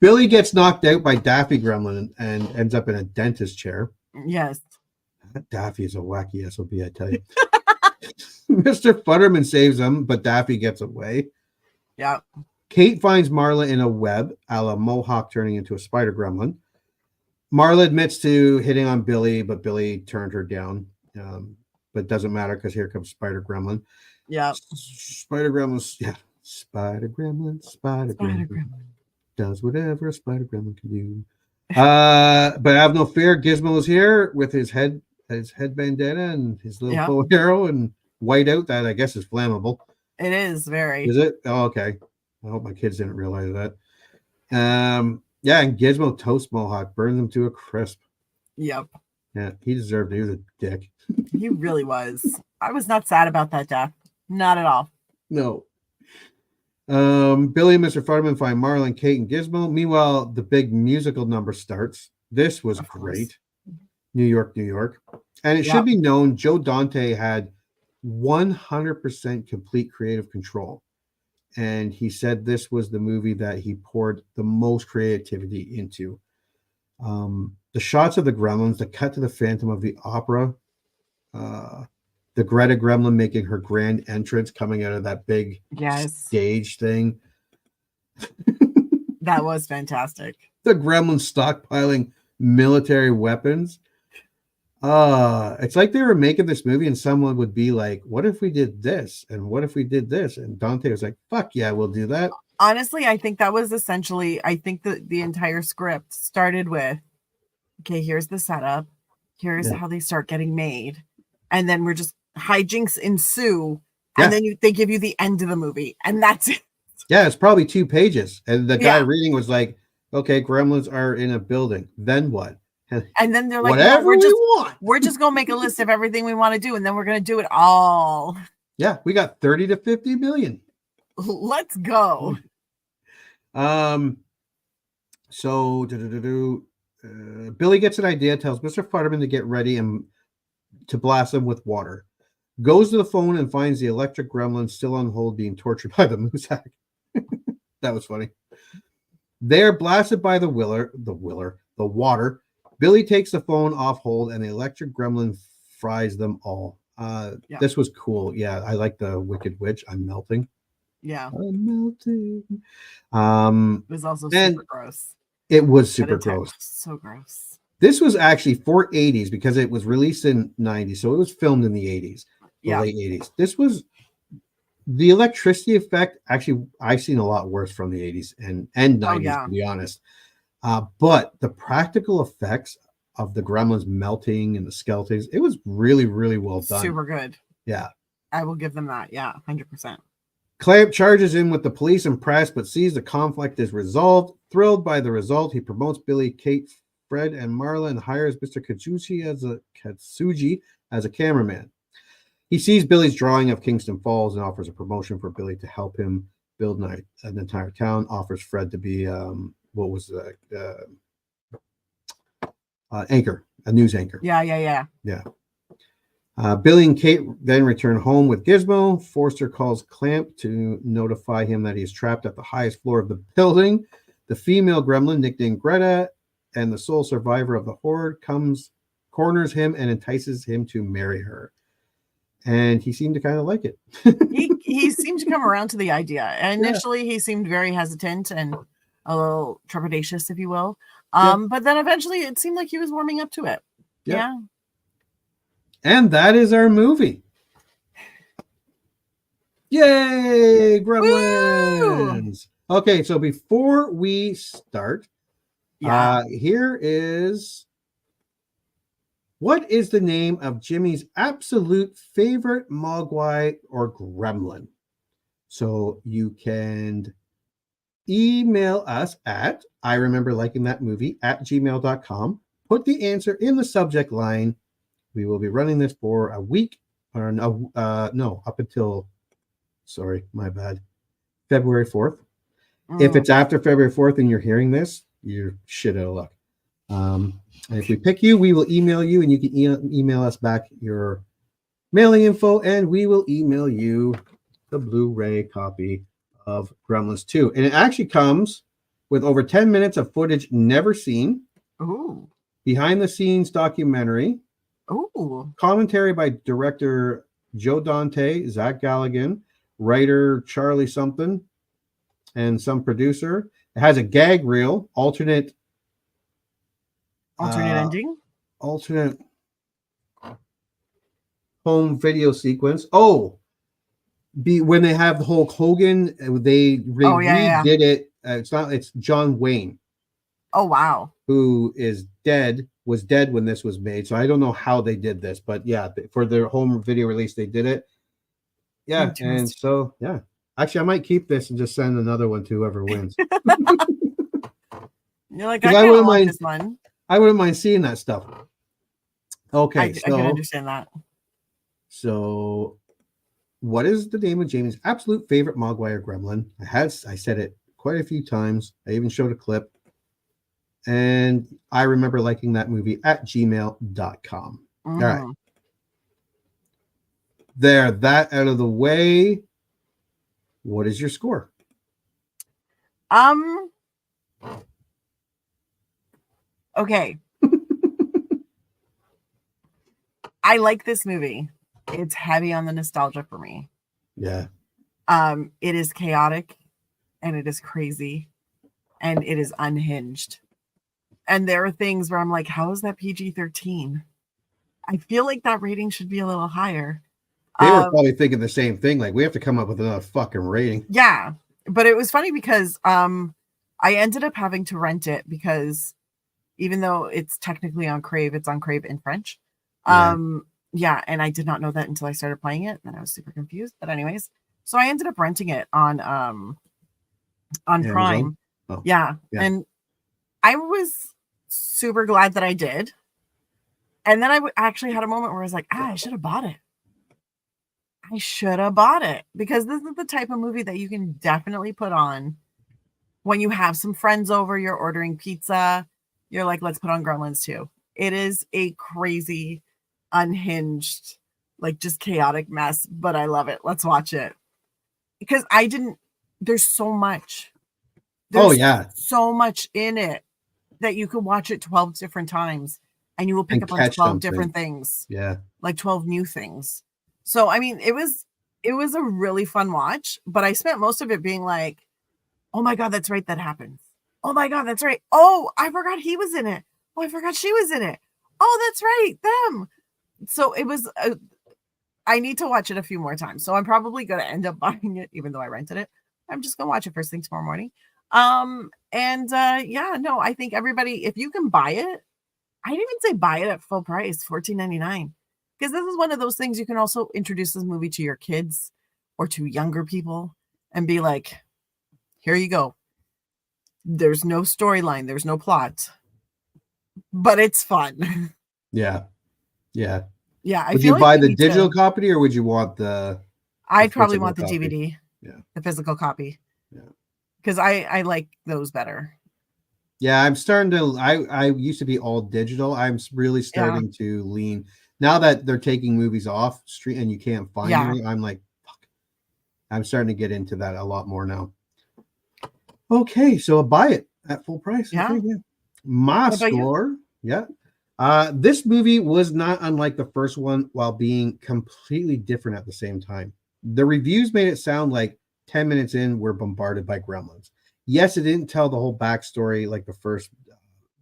Billy gets knocked out by Daffy Gremlin and ends up in a dentist chair. Yes. Daffy is a wacky SOB, I tell you. Mr. Futterman saves him, but Daffy gets away. Yeah. Kate finds Marla in a web, a la Mohawk turning into a spider gremlin. Marla admits to hitting on Billy, but Billy turned her down. But it doesn't matter because here comes Spider Gremlin. Yeah. Spider Gremlin. Yeah. Spider Gremlin. Spider Gremlin. Does whatever a Spider Gremlin can do. But have no fear. Gizmo is here with his head bandana and his little bow and arrow and white out that I guess is flammable. It is very. Is it? Oh, okay. I hope my kids didn't realize that. Yeah, and Gizmo toast Mohawk, burns him to a crisp. Yep. Yeah, he deserved it. He was a dick. He really was. I was not sad about that death. Not at all. No. Billy and Mr. Futterman find Marla, Kate, and Gizmo. Meanwhile, the big musical number starts. This was great. New York, New York. And it should be known, Joe Dante had 100% complete creative control. And he said this was the movie that he poured the most creativity into. The shots of the gremlins, the cut to the Phantom of the Opera, the Greta Gremlin making her grand entrance coming out of that big stage thing. That was fantastic. The gremlins stockpiling military weapons. It's like they were making this movie and someone would be like, what if we did this? And what if we did this? And Dante was like, fuck yeah, we'll do that. Honestly, I think that was essentially, I think that the entire script started with, okay, here's the setup. Here's how they start getting made. And then we're just hijinks ensue. And then they give you the end of the movie. And that's it. Yeah, it's probably 2 pages. And the guy reading was like, okay, gremlins are in a building. Then what? And then they're like, whatever we're just gonna make a list of everything we want to do, and then we're gonna do it all. Yeah, we got 30 to 50 million. Let's go. So Billy gets an idea, tells Mr. Futterman to get ready and to blast him with water. Goes to the phone and finds the electric gremlin still on hold, being tortured by the moose hack. That was funny. They're blasted by the water. Billy takes the phone off hold and the electric gremlin fries them all. This was cool. Yeah, I like the Wicked Witch. I'm melting. Yeah. I'm melting. It was also super gross. It was super gross. So gross. This was actually for 80s because it was released in 90s. So it was filmed in the 80s, late 80s. This was the electricity effect. Actually, I've seen a lot worse from the 80s and 90s, to be honest. But the practical effects of the gremlins melting and the skeletons, it was really, really well done. Super good. Yeah. I will give them that. Yeah, 100%. Clamp charges in with the police and press, but sees the conflict is resolved. Thrilled by the result, he promotes Billy, Kate, Fred, and Marla and hires Mr. Katsuji as a cameraman. He sees Billy's drawing of Kingston Falls and offers a promotion for Billy to help him build an entire town. Offers Fred to be anchor, a news anchor. Yeah. Billy and Kate then return home with Gizmo. Forster calls Clamp to notify him that he's trapped at the highest floor of the building. The female gremlin, nicknamed Greta, and the sole survivor of the horde, corners him and entices him to marry her. And he seemed to kind of like it. he seemed to come around to the idea. Initially, he seemed very hesitant and a little trepidatious, if you will. But then eventually it seemed like he was warming up to it. Yeah. And that is our movie. Yay, Gremlins! Woo! Okay, so before we start, here is what is the name of Jimmy's absolute favorite Mogwai or Gremlin? So you can email us at I remember liking that movie @gmail.com. Put the answer in the subject line. We will be running this for a week, or up until, sorry, my bad, February 4th. If it's after February 4th and you're hearing this, you're shit out of luck. And if we pick you, we will email you, and you can email us back your mailing info, and we will email you the Blu-ray copy of Gremlins 2. And it actually comes with over 10 minutes of footage never seen. Ooh. Behind the scenes documentary. Ooh. Commentary by director Joe Dante, Zach Galligan, writer Charlie something, and some producer. It has a gag reel, alternate ending, alternate home video sequence. When they have the Hulk Hogan, they redid it. It's John Wayne. Oh wow. Who was dead when this was made. So I don't know how they did this, but yeah, for their home video release, they did it. Yeah. And so, yeah, actually I might keep this and just send another one to whoever wins. You're like, I wouldn't mind this one. I wouldn't mind seeing that stuff. Okay. I can understand that. So what is the name of Jamie's absolute favorite Mogwai or Gremlin? I said it quite a few times. I even showed a clip. And I remember liking that movie @gmail.com. All right. That out of the way. What is your score? Okay. I like this movie. It's heavy on the nostalgia for me. Yeah. It is chaotic and it is crazy and it is unhinged. And there are things where I'm like, how is that PG-13? I feel like that rating should be a little higher. They were probably thinking the same thing. Like, we have to come up with another fucking rating. Yeah. But it was funny because I ended up having to rent it because even though it's technically on Crave, it's on Crave in French. Yeah. And I did not know that until I started playing it. And I was super confused. But anyways, so I ended up renting it on Prime. Oh. Yeah. And I was super glad that I did. And then I actually had a moment where I was like, I should have bought it. I should have bought it because this is the type of movie that you can definitely put on when you have some friends over, you're ordering pizza. You're like, let's put on Gremlins 2. It is a crazy, unhinged, like just chaotic mess, but I love it. Let's watch it. Because there's so much. There's so much in it that you could watch it 12 different times and you will pick up on 12 different things. Yeah. Like 12 new things. So, I mean, it was a really fun watch, but I spent most of it being like, oh my God, that's right. That happens. Oh my God, that's right. Oh, I forgot he was in it. Oh, I forgot she was in it. Oh, that's right. Them. So it was, I need to watch it a few more times. So I'm probably going to end up buying it, even though I rented it. I'm just going to watch it first thing tomorrow morning. I think everybody, if you can buy it, I didn't even say buy it at full price, $14.99. Because this is one of those things you can also introduce this movie to your kids or to younger people and be like, here you go. There's no storyline. There's no plot, but it's fun. Yeah. Yeah. Yeah. Would you buy the digital copy or would you want I'd probably want the copy? DVD. Yeah. The physical copy. Yeah. Because I like those better. Yeah, I'm starting to. I used to be all digital. I'm really starting to lean now that they're taking movies off street and you can't find them. I'm like, fuck. I'm starting to get into that a lot more now. Okay, so I'll buy it at full price. Yeah. Okay, yeah. My score. Yeah. This movie was not unlike the first one while being completely different at the same time. The reviews made it sound like 10 minutes in, we're bombarded by gremlins. Yes, it didn't tell the whole backstory like the first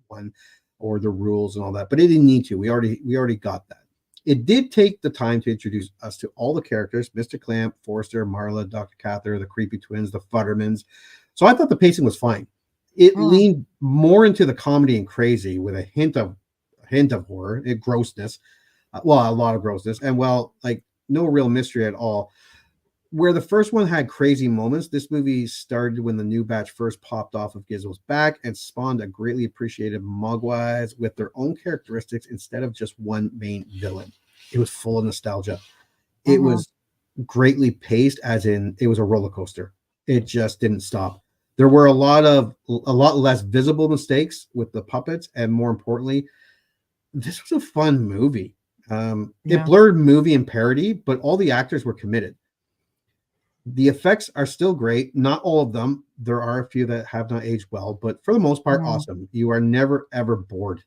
one or the rules and all that, but it didn't need to. We already got that. It did take the time to introduce us to all the characters, Mr. Clamp, Forrester, Marla, Dr. Cather, the creepy twins, the Futtermans. So I thought the pacing was fine. It leaned more into the comedy and crazy with a hint of horror, grossness. Well, a lot of grossness, and like no real mystery at all. Where the first one had crazy moments, this movie started when the new batch first popped off of Gizmo's back and spawned a greatly appreciated Mogwais with their own characteristics instead of just one main villain. It was full of nostalgia. It was greatly paced, as in it was a roller coaster. It just didn't stop. There were a lot less visible mistakes with the puppets, and more importantly, this was a fun movie. It blurred movie and parody, but all the actors were committed. The effects are still great. Not all of them. There are a few that have not aged well, but for the most part, awesome. You are never, ever bored.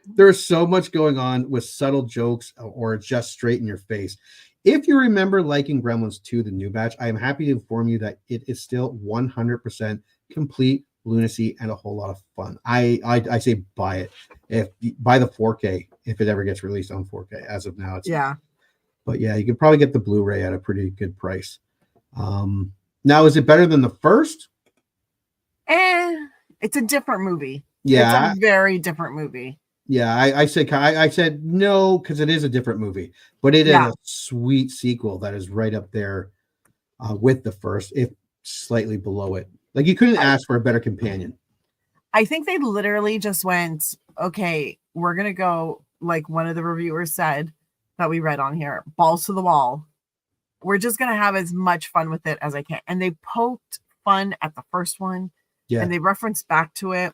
There's so much going on with subtle jokes or just straight in your face. If you remember liking Gremlins 2, the new batch, I am happy to inform you that it is still 100% complete lunacy and a whole lot of fun. I say buy it. Buy the 4K if it ever gets released on 4K. As of now, it's But yeah, you can probably get the Blu-ray at a pretty good price. Now, is it better than the first? It's a different movie. Yeah, it's a very different movie. Yeah, I said no because it is a different movie, but it is a sweet sequel that is right up there with the first, if slightly below it. Like you couldn't ask for a better companion. I think they literally just went, okay, we're gonna go, like one of the reviewers said that we read on here, balls to the wall. We're just gonna have as much fun with it as I can. And they poked fun at the first one, and they referenced back to it.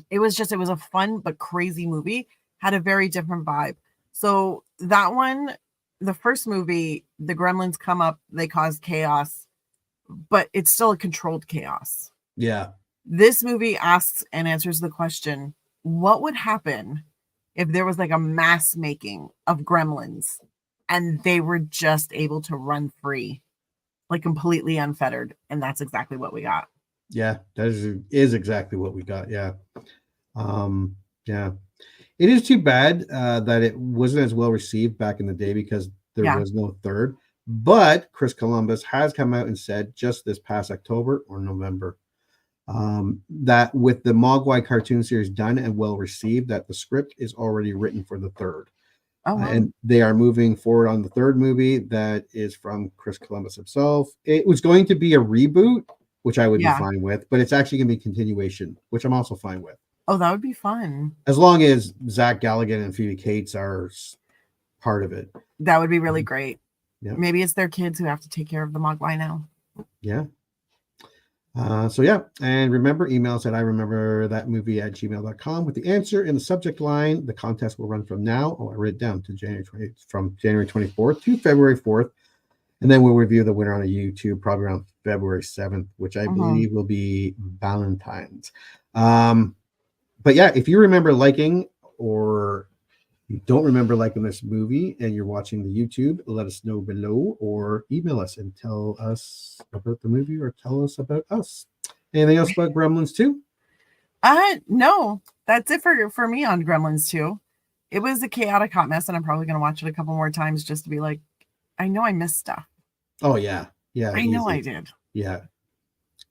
It was a fun but crazy movie, had a very different vibe. So that one, the first movie, the gremlins come up, they cause chaos, but it's still a controlled chaos. Yeah. This movie asks and answers the question, what would happen if there was like a mass making of gremlins and they were just able to run free, like completely unfettered? And that's exactly what we got. Yeah, that is exactly what we got. Yeah. Yeah. It is too bad that it wasn't as well received back in the day because there was no third. But Chris Columbus has come out and said just this past October or November that with the Mogwai cartoon series done and well received, that the script is already written for the third. Oh, wow. And they are moving forward on the third movie that is from Chris Columbus himself. It was going to be a reboot, which I would be fine with, but it's actually going to be a continuation, which I'm also fine with. Oh, that would be fun. As long as Zach Galligan and Phoebe Cates are part of it. That would be really great. Yeah. Maybe it's their kids who have to take care of the Mogwai now. Yeah. So yeah, and remember, email us at irememberthatmovie@gmail.com with the answer in the subject line. The contest will run from now. Oh, I wrote it down to from January 24th to February 4th. And then we'll review the winner on a YouTube probably around February 7th, which I believe will be Valentine's. But yeah, if you remember liking or you don't remember liking this movie and you're watching the YouTube, let us know below or email us and tell us about the movie or tell us about us. Anything else about Gremlins 2? No, that's it for me on Gremlins 2. It was a chaotic hot mess, and I'm probably going to watch it a couple more times just to be like, I know I missed stuff. Oh, yeah. Yeah. I know I did. Yeah.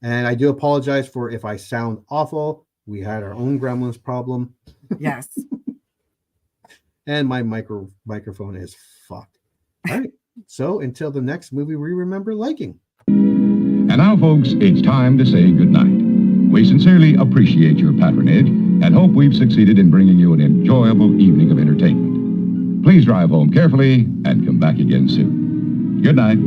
And I do apologize for if I sound awful. We had our own Gremlins problem. Yes. And my microphone is fucked. All right. So until the next movie we remember liking. And now, folks, it's time to say goodnight. We sincerely appreciate your patronage and hope we've succeeded in bringing you an enjoyable evening of entertainment. Please drive home carefully and come back again soon. Good night.